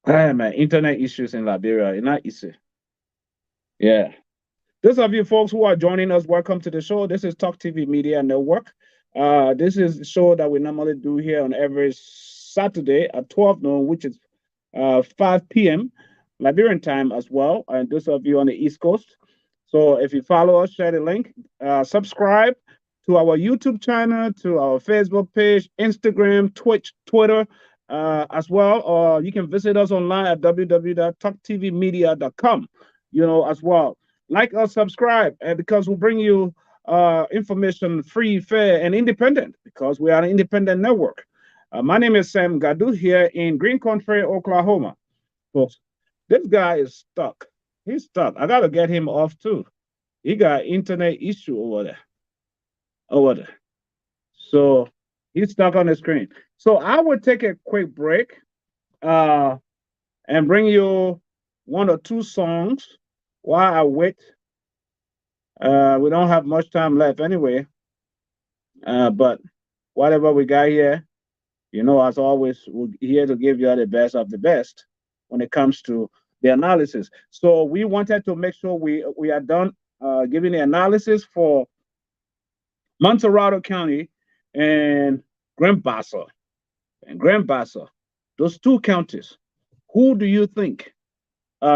Man, internet issues in Liberia, it's not easy. Yeah. Those of you folks who are joining us, welcome to the show. This is Talk TV Media Network. This is the show that we normally do here on every Saturday at 12 noon, which is 5 p.m. Liberian time as well. And those of you on the East Coast. So if you follow us, share the link, subscribe to our YouTube channel, to our Facebook page, Instagram, Twitch, Twitter as well. Or you can visit us online at www.talktvmedia.com, you know, as well. Like us, subscribe, because we'll bring you information free, fair, and independent, because we are an independent network. My name is Sam Gadu here in Green Country, Oklahoma. Folks, this guy is stuck. He's stuck. I got to get him off too. He got internet issue over there. So he's stuck on the screen. So I will take a quick break and bring you 1 or 2 songs while I wait. We don't have much time left anyway. But whatever we got here, you know, as always, we're here to give you the best of the best when it comes to the analysis. So we wanted to make sure we are done giving the analysis for Montserrado County and Grand Bassa. Those 2 counties, who do you think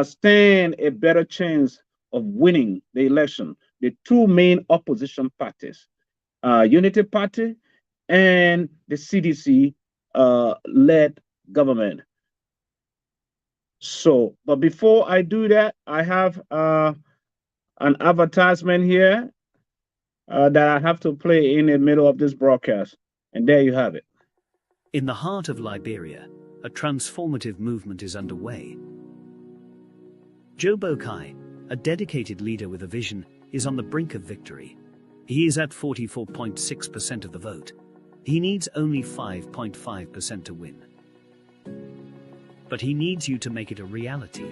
stand a better chance of winning the election? The 2 main opposition parties, Unity Party and the CDC led government. So, but before I do that, I have an advertisement here that I have to play in the middle of this broadcast. And there you have it. In the heart of Liberia, a transformative movement is underway. Joe Boakai, a dedicated leader with a vision, is on the brink of victory. He is at 44.6% of the vote. He needs only 5.5% to win. But he needs you to make it a reality.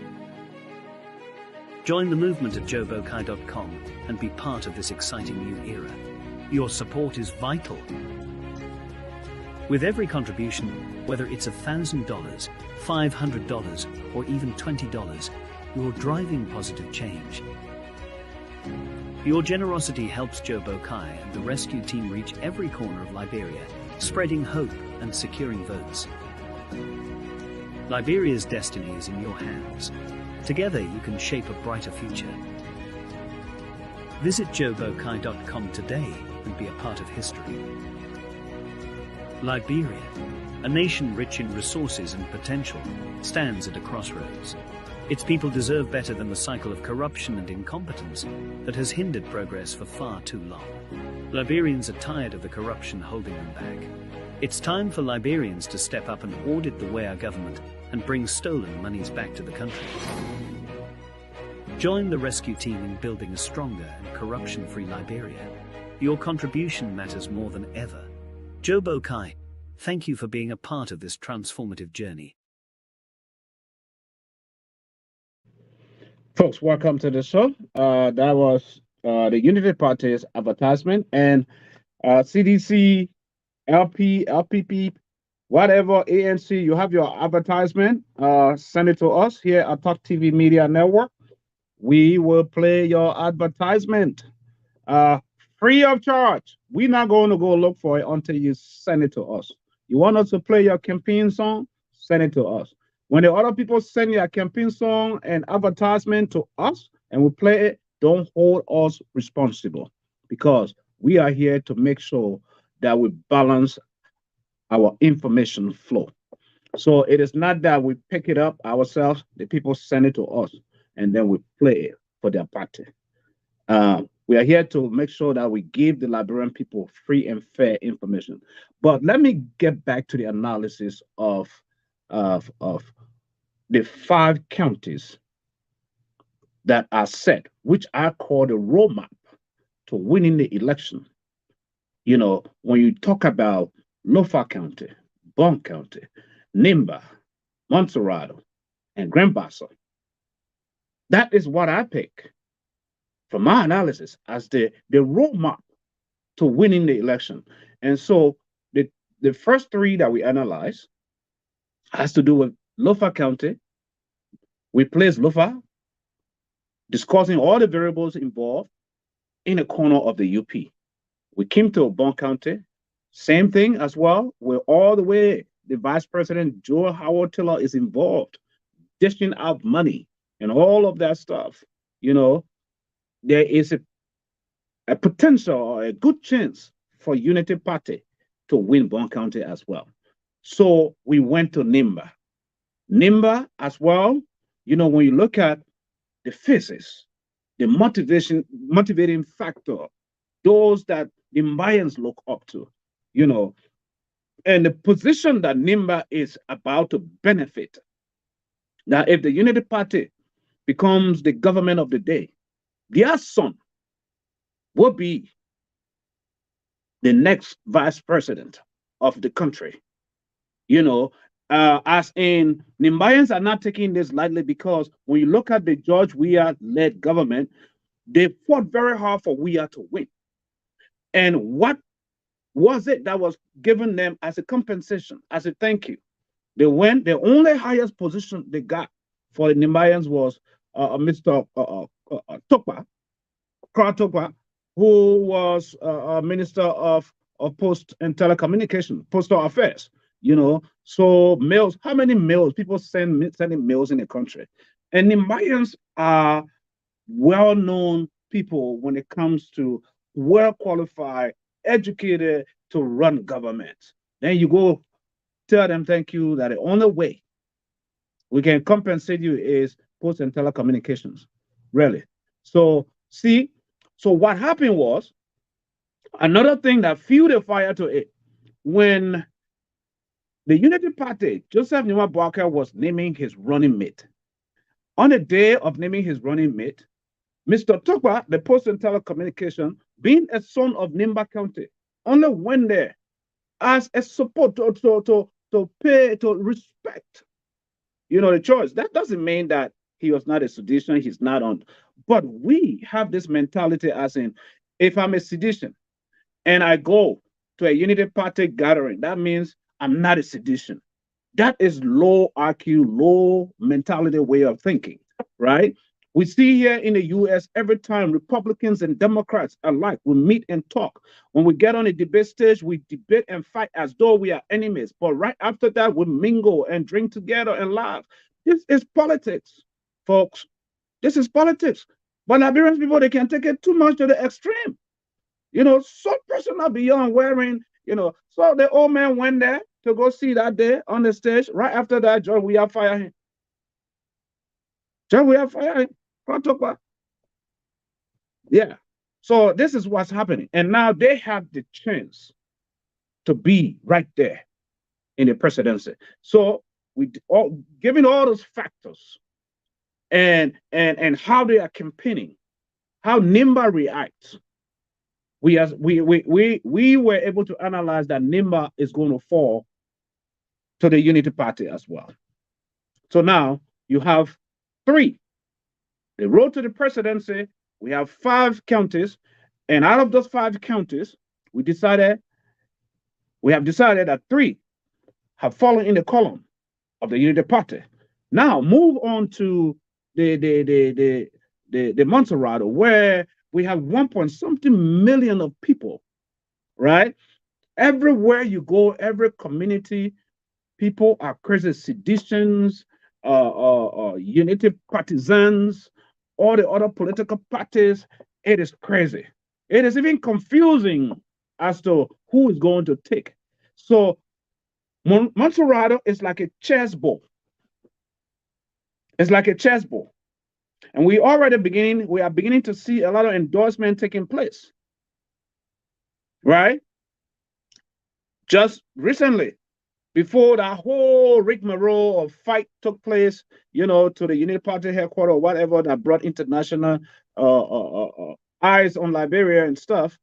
Join the movement at joebokai.com and be part of this exciting new era. Your support is vital. With every contribution, whether it's $1,000, $500, or even $20, you're driving positive change. Your generosity helps Joe Boakai and the rescue team reach every corner of Liberia, spreading hope and securing votes. Liberia's destiny is in your hands. Together you can shape a brighter future. Visit joeboakai.com today and be a part of history. Liberia, a nation rich in resources and potential, stands at a crossroads. Its people deserve better than the cycle of corruption and incompetence that has hindered progress for far too long. Liberians are tired of the corruption holding them back. It's time for Liberians to step up and audit the way our government and bring stolen monies back to the country. Join the rescue team in building a stronger and corruption-free Liberia. Your contribution matters more than ever. Joe Bokai, thank you for being a part of this transformative journey. Folks, welcome to the show. That was the Unity Party's advertisement, and CDC, LP, LPP, whatever, ANC, you have your advertisement, send it to us here at Talk TV Media Network. We will play your advertisement free of charge. We're not going to go look for it until you send it to us. You want us to play your campaign song? Send it to us. When the other people send your campaign song and advertisement to us and we play it, don't hold us responsible, because we are here to make sure that we balance our information flow. So it is not that we pick it up ourselves, the people send it to us, and then we play it for their party. We are here to make sure that we give the Liberian people free and fair information. But let me get back to the analysis of the 5 counties that are set, which I call the roadmap to winning the election. You know, when you talk about Lofa County, Bon County, Nimba, Montserrado, and Grand Bassa, that is what I pick from my analysis as the roadmap to winning the election. And so the first 3 that we analyze has to do with Lofa County. We place Lofa, discussing all the variables involved, in a corner of the UP. We came to Bon County, same thing as well, where all the way the Vice President Joe Howard Taylor is involved, dishing out money and all of that stuff. You know, there is a potential or a good chance for Unity Party to win Bon County as well. So we went to Nimba. Nimba as well, you know, when you look at the faces, the motivating factor, those that the Mayans look up to, you know, and the position that Nimba is about to benefit. Now, if the Unity Party becomes the government of the day, their son will be the next vice president of the country. You know, as in, Nimbayans are not taking this lightly, because when you look at the George Weah-led government, they fought very hard for Weah to win. And what was it that was given them as a compensation, as a thank you? They went, the only highest position they got for the Nimbayans was Mr. Tokpa, Kra Tokpa, who was Minister of Post and Telecommunication, Postal Affairs. You know, so mails, how many mails? People sending mails in the country. And the Mayans are well-known people when it comes to well-qualified, educated to run governments. Then you go tell them thank you, that the only way we can compensate you is Post and Telecommunications. Really. So see, so what happened was, another thing that fueled the fire to it, when the Unity Party, Joseph Nima Boakai, was naming his running mate. On the day of naming his running mate, Mr. Tokpa, the Post and Telecommunication, being a son of Nimba County, only went there as a support to pay, to respect, you know, the choice. That doesn't mean that he was not a sedition, he's not on. But we have this mentality as in, if I'm a sedition and I go to a Unity Party gathering, that means I'm not a sedition. That is low IQ, low mentality way of thinking, right? We see here in the US, every time Republicans and Democrats alike, we meet and talk. When we get on a debate stage, we debate and fight as though we are enemies. But right after that, we mingle and drink together and laugh. This is politics, folks. This is politics. But Liberian people, they can take it too much to the extreme. You know, some person are beyond wearing So the old man went there to go see that day on the stage. Right after that, John Weah fired him. John Weah fired him. Can't talk about. Yeah. So this is what's happening. And now they have the chance to be right there in the presidency. So given all those factors and how they are campaigning, how NIMBA reacts, we were able to analyze that NIMBA is going to fall to the Unity Party as well. So now you have three. The road to the presidency, we have 5 counties, and out of those 5 counties, we have decided that 3 have fallen in the column of the Unity Party. Now move on to the Montserrat, where we have 1.something million of people, right? Everywhere you go, every community, people are crazy seditions, Unity partisans, all the other political parties. It is crazy. It is even confusing as to who is going to take. So Montserrat is like a chessboard. It's like a chessboard. And we are beginning to see a lot of endorsement taking place. Right? Just recently, before that whole rigmarole of fight took place, to the Unity Party headquarters or whatever that brought international eyes on Liberia and stuff,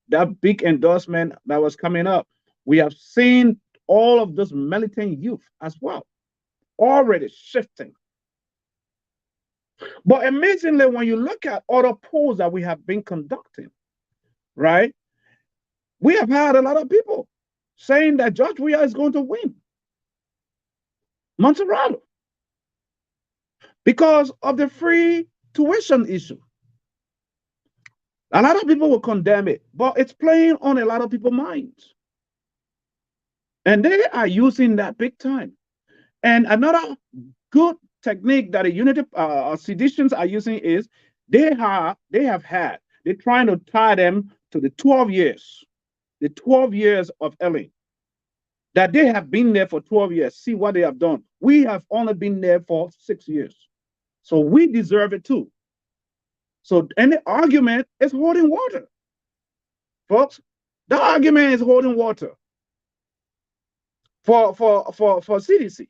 that big endorsement that was coming up, we have seen all of those militant youth as well already shifting. But amazingly, when you look at other polls that we have been conducting, right, we have had a lot of people saying that George Weah is going to win Montserrat because of the free tuition issue. A lot of people will condemn it, but it's playing on a lot of people's minds. And they are using that big time. And another good technique that the Unity seditions are using is they're trying to tie them to the 12 years of Ellen, that they have been there for 12 years. See what they have done. We have only been there for 6 years. So we deserve it too. So any argument is holding water. Folks, the argument is holding water for CDC.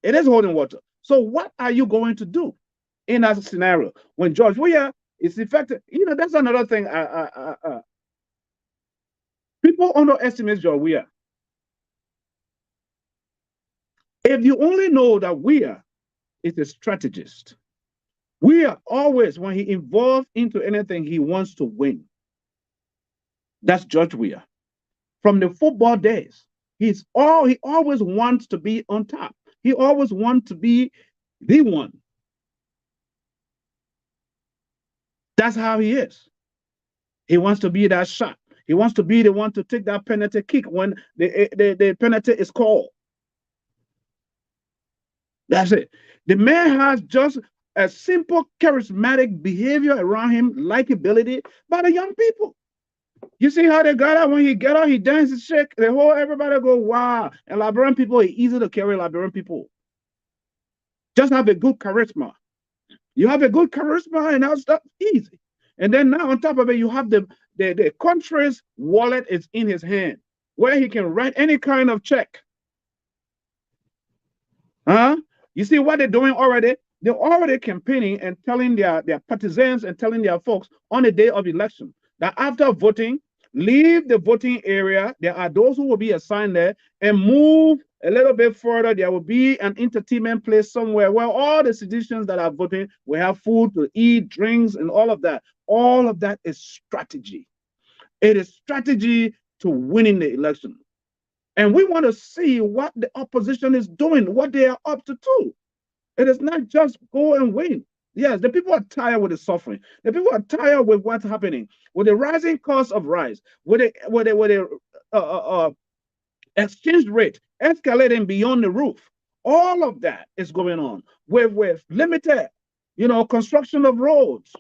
It is holding water. So what are you going to do in that scenario when George Weah is effective? That's another thing. People underestimate George Weah. If you only know that Weah is a strategist, Weah always, when he involved into anything, he wants to win. That's George Weah. From the football days, he always wants to be on top. He always wants to be the one. That's how he is. He wants to be that shot. He wants to be the one to take that penalty kick when the penalty is called. That's it. The man has just a simple charismatic behavior around him, likability by the young people. You see how they got out? When he get out, he dances, shake. Everybody go, wow. And Liberian people, it's easy to carry Liberian people. Just have a good charisma. You have a good charisma, and that's easy. And then now on top of it, you have the country's wallet is in his hand, where he can write any kind of check. You see what they're doing already? They're already campaigning and telling their partisans and telling their folks on the day of election that after voting, leave the voting area. There are those who will be assigned there and move a little bit further. There will be an entertainment place somewhere where all the citizens that are voting will have food to eat, drinks, and all of that. All of that is strategy. It is strategy to winning the election. And we want to see what the opposition is doing, what they are up to too. It is not just go and win. Yes, the people are tired with the suffering. The people are tired with what's happening, with the rising cost of rice, with the exchange rate escalating beyond the roof. All of that is going on with limited, construction of roads.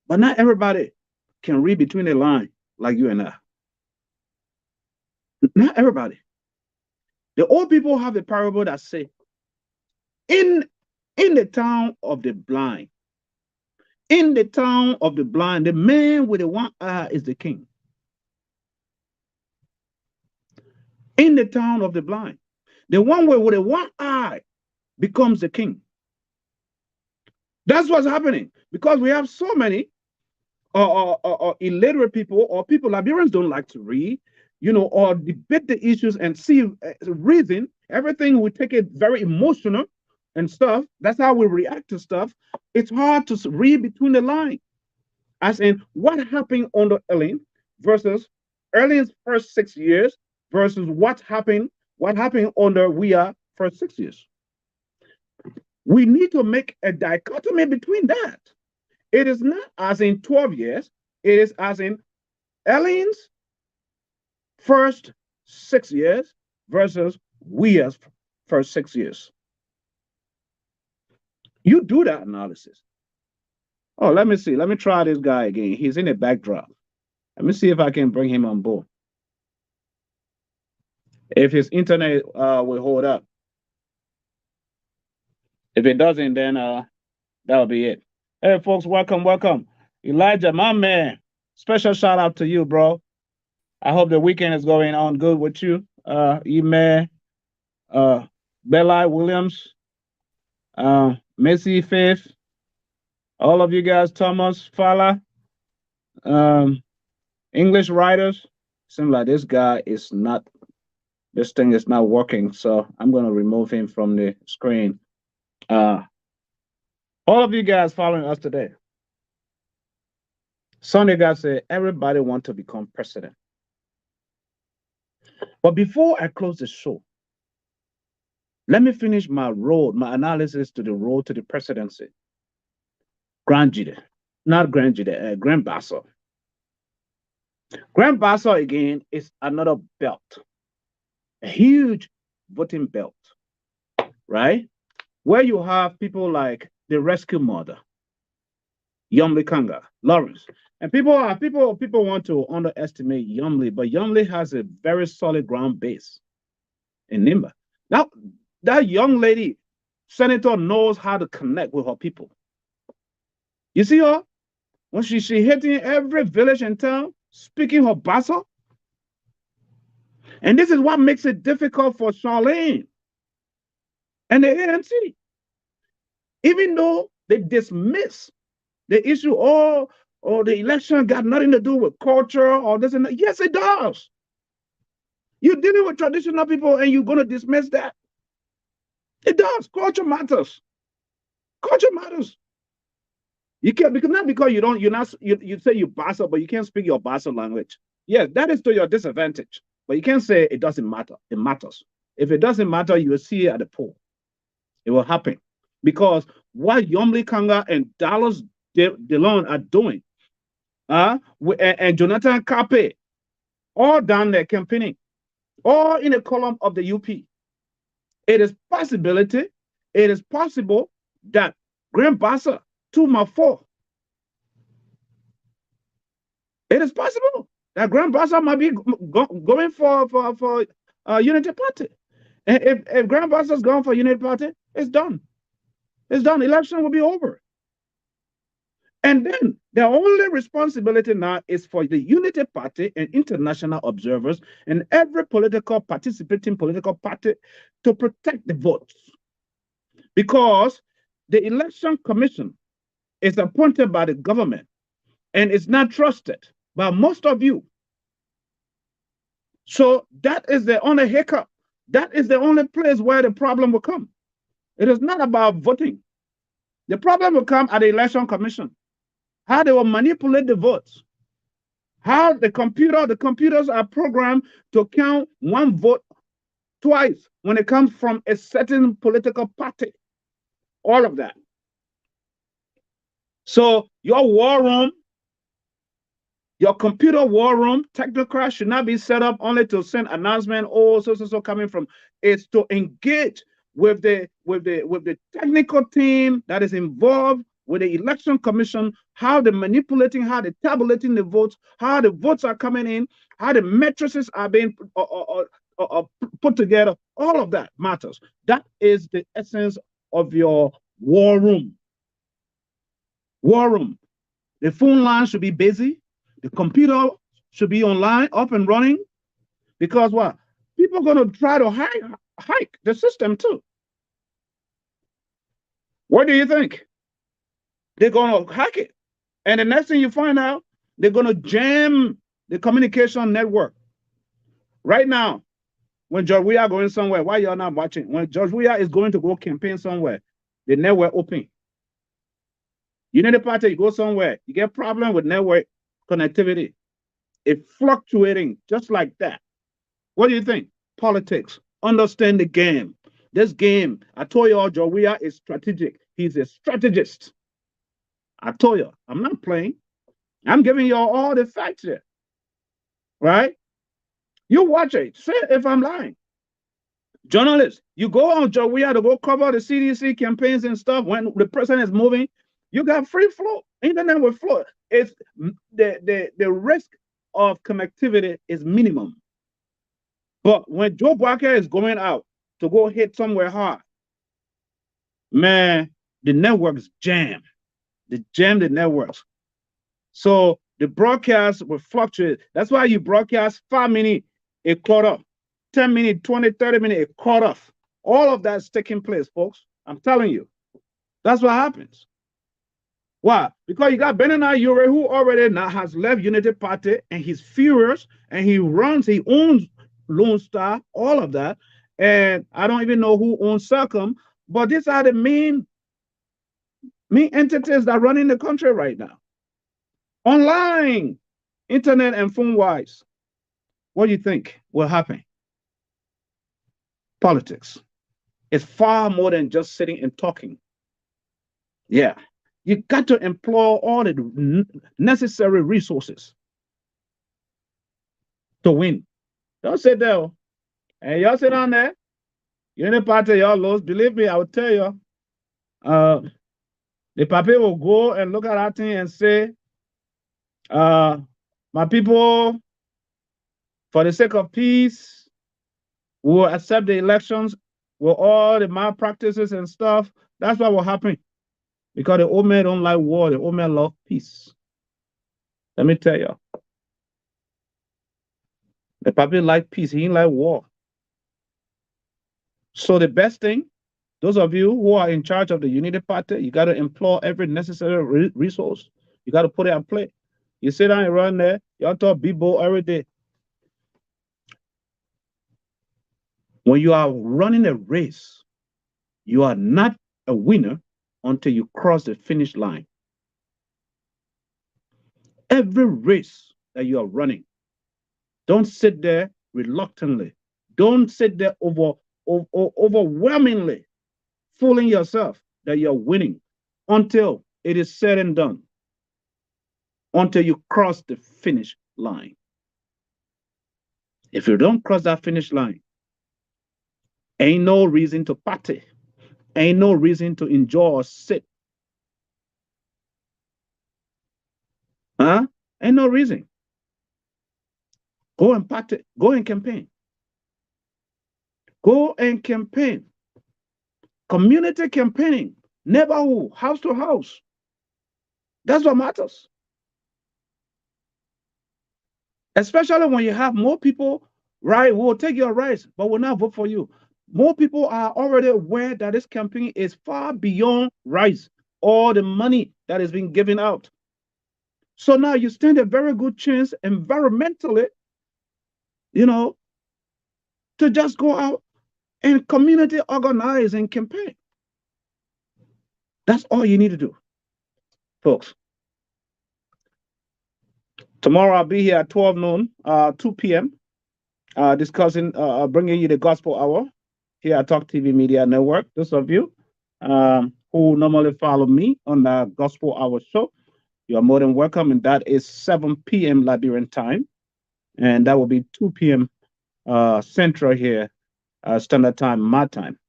But not everybody can read between the lines like you and I. Not everybody. The old people have a parable that say, in the town of the blind, in the town of the blind, the man with the one eye is the king. In the town of the blind, the one with the one eye becomes the king. That's what's happening because we have so many illiterate people or people. Liberians don't like to read, or debate the issues and see reason. Everything we take it very emotional and stuff. That's how we react to stuff. It's hard to read between the lines, as in what happened under Ellen versus Ellen's first 6 years versus what happened under Weah first 6 years. We need to make a dichotomy between that. It is not as in 12 years, it is as in Ellen's first 6 years versus Weah's first 6 years. You do that analysis. Oh, let me see. Let me try this guy again. He's in the backdrop. Let me see if I can bring him on board. If his internet will hold up. If it doesn't, then that'll be it. Hey, folks, welcome. Elijah, my man, special shout out to you, bro. I hope the weekend is going on good with you. Ime, Belli Williams, Missy Faith, all of you guys, Thomas Fala, English writers. Seems like this thing is not working, so I'm going to remove him from the screen. All of you guys following us today. Sunday God said, everybody want to become president. But before I close the show, let me finish my analysis to the road to the presidency. Grand Bassa. Grand Bassa again is another belt, a huge voting belt, right? Where you have people like the Rescue Mother, Yumli Kanga, Lawrence. And people want to underestimate Yumli, but Yumli has a very solid ground base in Nimba. Now, that young lady, senator, knows how to connect with her people. You see her? When she hitting every village and town, speaking her Bassa. And this is what makes it difficult for Charlene and the ANC. Even though they dismiss the issue, or the election got nothing to do with culture or this and that. Yes, it does. You're dealing with traditional people and you're going to dismiss that. It does. Culture matters. Culture matters. You can't, because you say you Bassa, but you can't speak your Bassa language. Yes, that is to your disadvantage. But you can't say it doesn't matter. It matters. If it doesn't matter, you will see it at the poll. It will happen. Because what Yumli Kanga and Dallas DeLon are doing, and Jonathan Kape, all down there campaigning, all in the column of the UP. It is possible that Grand Bassa, 2-4. It is possible that Grand Bassa might be going for Unity Party. And if Grand Bassa is going for Unity Party, it's done. It's done. Election will be over. And then the only responsibility now is for the Unity Party and international observers and every participating political party to protect the votes. Because the Election Commission is appointed by the government and is not trusted by most of you. So that is the only hiccup. That is the only place where the problem will come. It is not about voting. The problem will come at the Election Commission. How they will manipulate the votes. How the computers are programmed to count one vote twice when it comes from a certain political party. All of that. So your war room, your computer war room, technocrat should not be set up only to send announcement, so coming from. It's to engage with the technical team that is involved with the election commission, how they're manipulating, how they're tabulating the votes, how the votes are coming in, how the matrices are being put together. All of that matters. That is the essence of your war room. War room. The phone line should be busy. The computer should be online, up and running. Because what? People are going to try to hike the system too. What do you think? They're going to hack it. And the next thing you find out, they're going to jam the communication network. Right now, when George Weah going somewhere, why you're not watching? When George Weah is going to go campaign somewhere, the network open. Unity Party, you go somewhere, you get problem with network connectivity. It's fluctuating just like that. What do you think? Politics. Understand the game. This game, I told you all, George Weah is strategic. He's a strategist. I told you, I'm not playing. I'm giving you all the facts here. Right? You watch it. Say if I'm lying. Journalists, you go on George Weah to go cover the CDC campaigns and stuff when the president is moving. You got free flow. Internet will flow. It's the risk of connectivity is minimum. But when Joe Barker is going out to go hit somewhere hard, man, the networks jam. They jam the networks. So the broadcast will fluctuate. That's why you broadcast 5 minutes a quarter, 10 minutes, 20, 30 minutes a quarter. All of that's taking place, folks. I'm telling you. That's what happens. Why? Because you got Benani Ure, who already now has left Unity Party, and he's furious, and he owns Lone Star, all of that. And I don't even know who owns Circum, but these are the main entities that are running the country right now. Online, internet and phone-wise. What do you think will happen? Politics. It's far more than just sitting and talking. Yeah. You got to employ all the necessary resources to win. Don't sit there. And y'all sit down there. You're in a party, y'all lose. Believe me, I will tell you. The papi will go and look at that thing and say, my people, for the sake of peace, will accept the elections with all the malpractices and stuff. That's what will happen. Because the old man don't like war, the old man love peace. Let me tell you. The papi like peace, he ain't like war. So the best thing, those of you who are in charge of the Unity Party, you got to employ every necessary resource. You got to put it in play. You sit down and run there, y'all talk Bibo every day. When you are running a race, you are not a winner until you cross the finish line. Every race that you are running, don't sit there reluctantly. Don't sit there overwhelmingly fooling yourself that you're winning until it is said and done, until you cross the finish line. If you don't cross that finish line, ain't no reason to party. Ain't no reason to enjoy or sit. Huh? Ain't no reason. Go and party. Go and campaign. Go and campaign. Community campaigning. Neighborhood, house to house. That's what matters. Especially when you have more people, right, who will take your rights, but will not vote for you. More people are already aware that this campaign is far beyond rights or the money that is being given out. So now you stand a very good chance environmentally, to just go out and community organize and campaign. That's all you need to do, folks. Tomorrow I'll be here at 12 noon, 2 p.m., discussing, bringing you the Gospel Hour here at Talk TV Media Network. Those of you who normally follow me on the Gospel Hour show, you are more than welcome. And that is 7 p.m. Liberian time. And that will be 2 p.m. Central here, Standard Time, my time.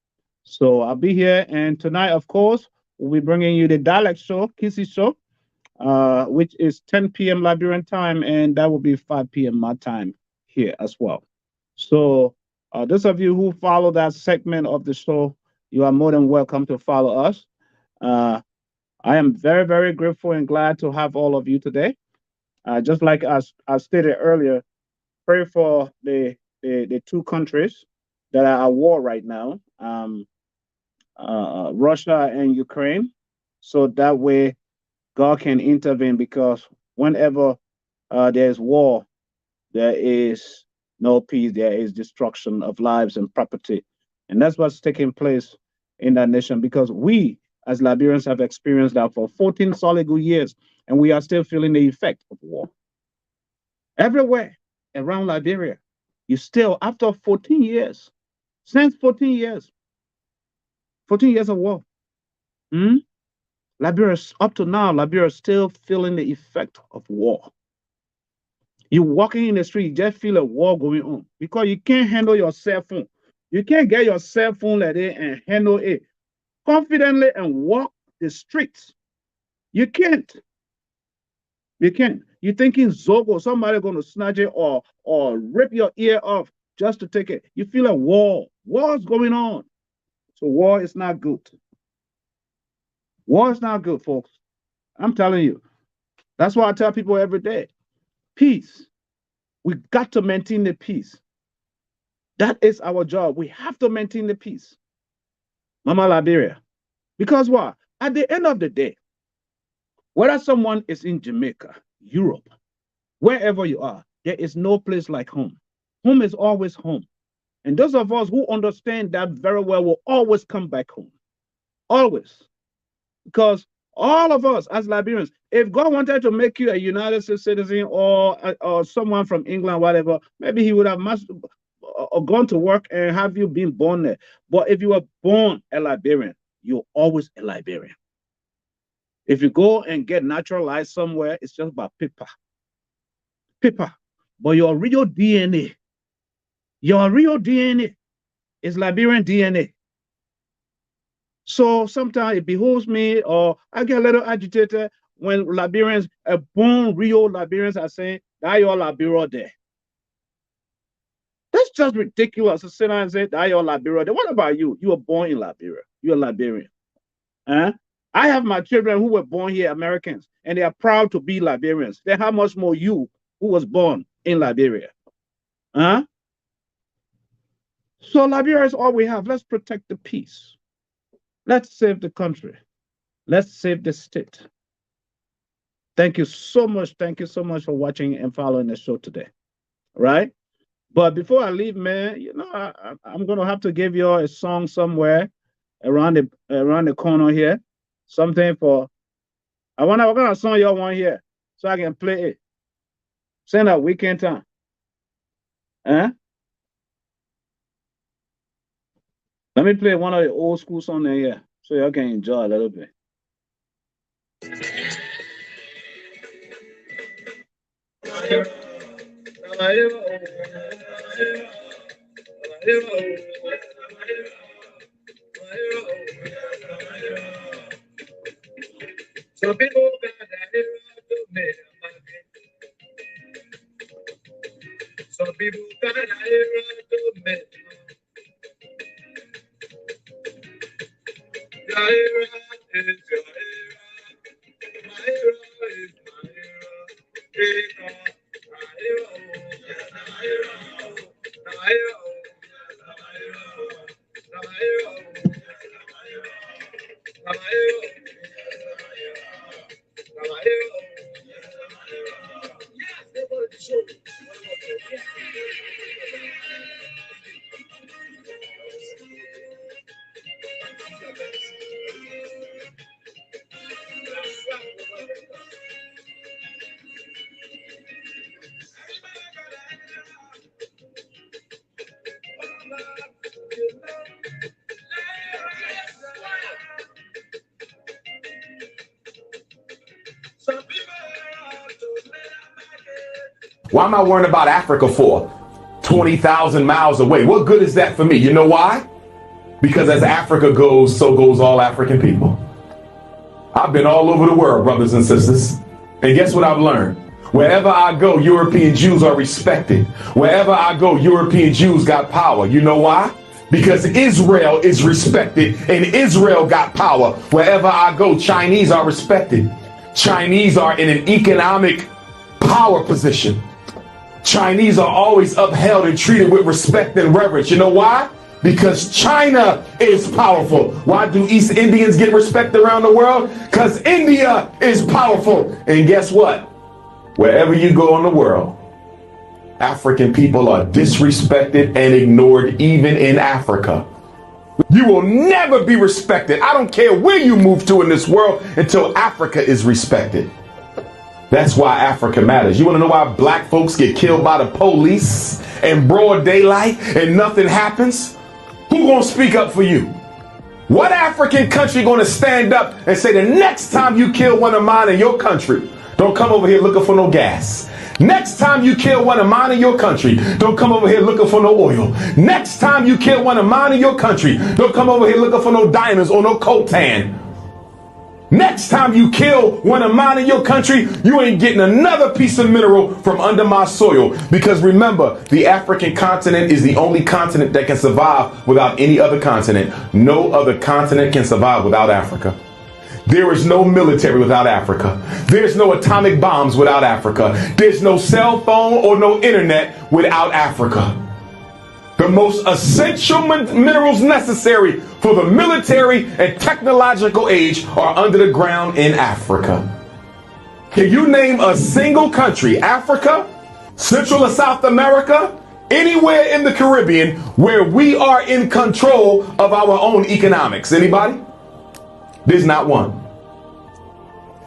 So I'll be here. And tonight, of course, we'll be bringing you the dialect show, Kissy Show, which is 10 p.m. Liberian time, and that will be 5 p.m. my time here as well. So, those of you who follow that segment of the show, you are more than welcome to follow us. Uh, I am very, very grateful and glad to have all of you today. Just like I stated earlier, pray for the two countries that are at war right now, Russia and Ukraine, so that way God can intervene because whenever there's war, there is no peace, there is destruction of lives and property. And that's what's taking place in that nation because we, as Liberians, have experienced that for 14 solid good years, and we are still feeling the effect of war. Everywhere around Liberia, you still, after 14 years, since 14 years, 14 years of war, Liberia, up to now, Liberia is still feeling the effect of war. You're walking in the street, you just feel a war going on because you can't handle your cell phone. You can't get your cell phone like that and handle it confidently and walk the streets. You can't. You can't. You're thinking Zogo, somebody going to snatch it or rip your ear off just to take it. You feel a war. War is going on. So war is not good. War is not good, folks. I'm telling you. That's why I tell people every day. Peace. We got to maintain the peace. That is our job. We have to maintain the peace. Mama Liberia. Because what? At the end of the day, whether someone is in Jamaica, Europe, wherever you are, there is no place like home. Home is always home. And those of us who understand that very well will always come back home. Always. Because all of us as Liberians, if God wanted to make you a United States citizen or someone from England, whatever, maybe he would have gone to work and have you been born there. But if you were born a Liberian, you're always a Liberian. If you go and get naturalized somewhere, it's just about paper. Paper. But your real DNA is Liberian DNA. So sometimes it behooves me, or I get a little agitated when Liberians, born real Liberians, are saying, that your Liberia there. That's just ridiculous to sit down and say, that your Liberia there. What about you? You were born in Liberia. You're a Liberian. I have my children who were born here, Americans, and they are proud to be Liberians. Then how much more you who was born in Liberia? So Liberia is all we have. Let's protect the peace. Let's save the country. Let's save the state. Thank you so much. Thank you so much for watching and following the show today. Right? But before I leave, man, you know, I'm gonna have to give you a song somewhere around the corner here. Something for what kind of song y'all want here so I can play it. Send out weekend time. Let me play one of the old school songs here so y'all can enjoy a little bit. Some people got that to me. Some people got that to me. Your era is your era. My era is my era. My era. My era. Why am I worrying about Africa for? 20,000 miles away. What good is that for me? You know why? Because as Africa goes, so goes all African people. I've been all over the world, brothers and sisters. And guess what I've learned? Wherever I go, European Jews are respected. Wherever I go, European Jews got power. You know why? Because Israel is respected and Israel got power. Wherever I go, Chinese are respected. Chinese are in an economic power position. Chinese are always upheld and treated with respect and reverence. You know why? Because China is powerful. Why do East Indians get respect around the world? Because India is powerful. And guess what? Wherever you go in the world, African people are disrespected and ignored, even in Africa. You will never be respected. I don't care where you move to in this world until Africa is respected. That's why Africa matters. You want to know why black folks get killed by the police in broad daylight and nothing happens? Who gonna speak up for you? What African country gonna stand up and say, the next time you kill one of mine in your country, don't come over here looking for no gas. Next time you kill one of mine in your country, don't come over here looking for no oil. Next time you kill one of mine in your country, don't come over here looking for no diamonds or no coltan. Next time you kill one of mine in your country, you ain't getting another piece of mineral from under my soil. Because remember, the African continent is the only continent that can survive without any other continent. No other continent can survive without Africa. There is no military without Africa. There's no atomic bombs without Africa. There's no cell phone or no internet without Africa. The most essential minerals necessary for the military and technological age are under the ground in Africa. Can you name a single country, Africa, Central or South America, anywhere in the Caribbean, where we are in control of our own economics? Anybody? There's not one.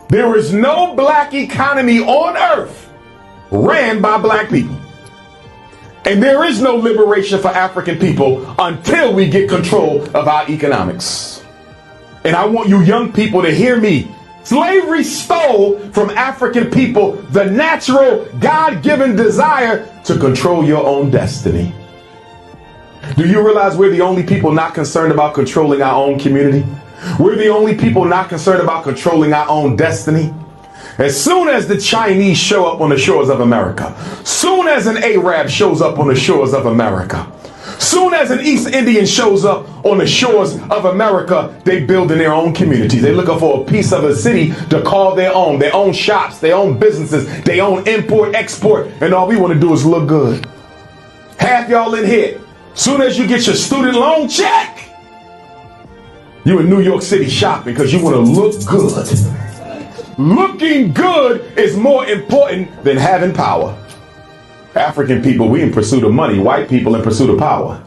There is no black economy on earth ran by black people. And there is no liberation for African people until we get control of our economics. And I want you young people to hear me. Slavery stole from African people the natural God-given desire to control your own destiny. Do you realize we're the only people not concerned about controlling our own community? We're the only people not concerned about controlling our own destiny. As soon as the Chinese show up on the shores of America, soon as an Arab shows up on the shores of America, soon as an East Indian shows up on the shores of America, they build in their own communities. They're looking for a piece of a city to call their own shops, their own businesses, their own import, export, and all we want to do is look good. Half y'all in here, soon as you get your student loan check, you in New York City shopping because you want to look good. Looking good is more important than having power. African people, we in pursuit of money. White people in pursuit of power.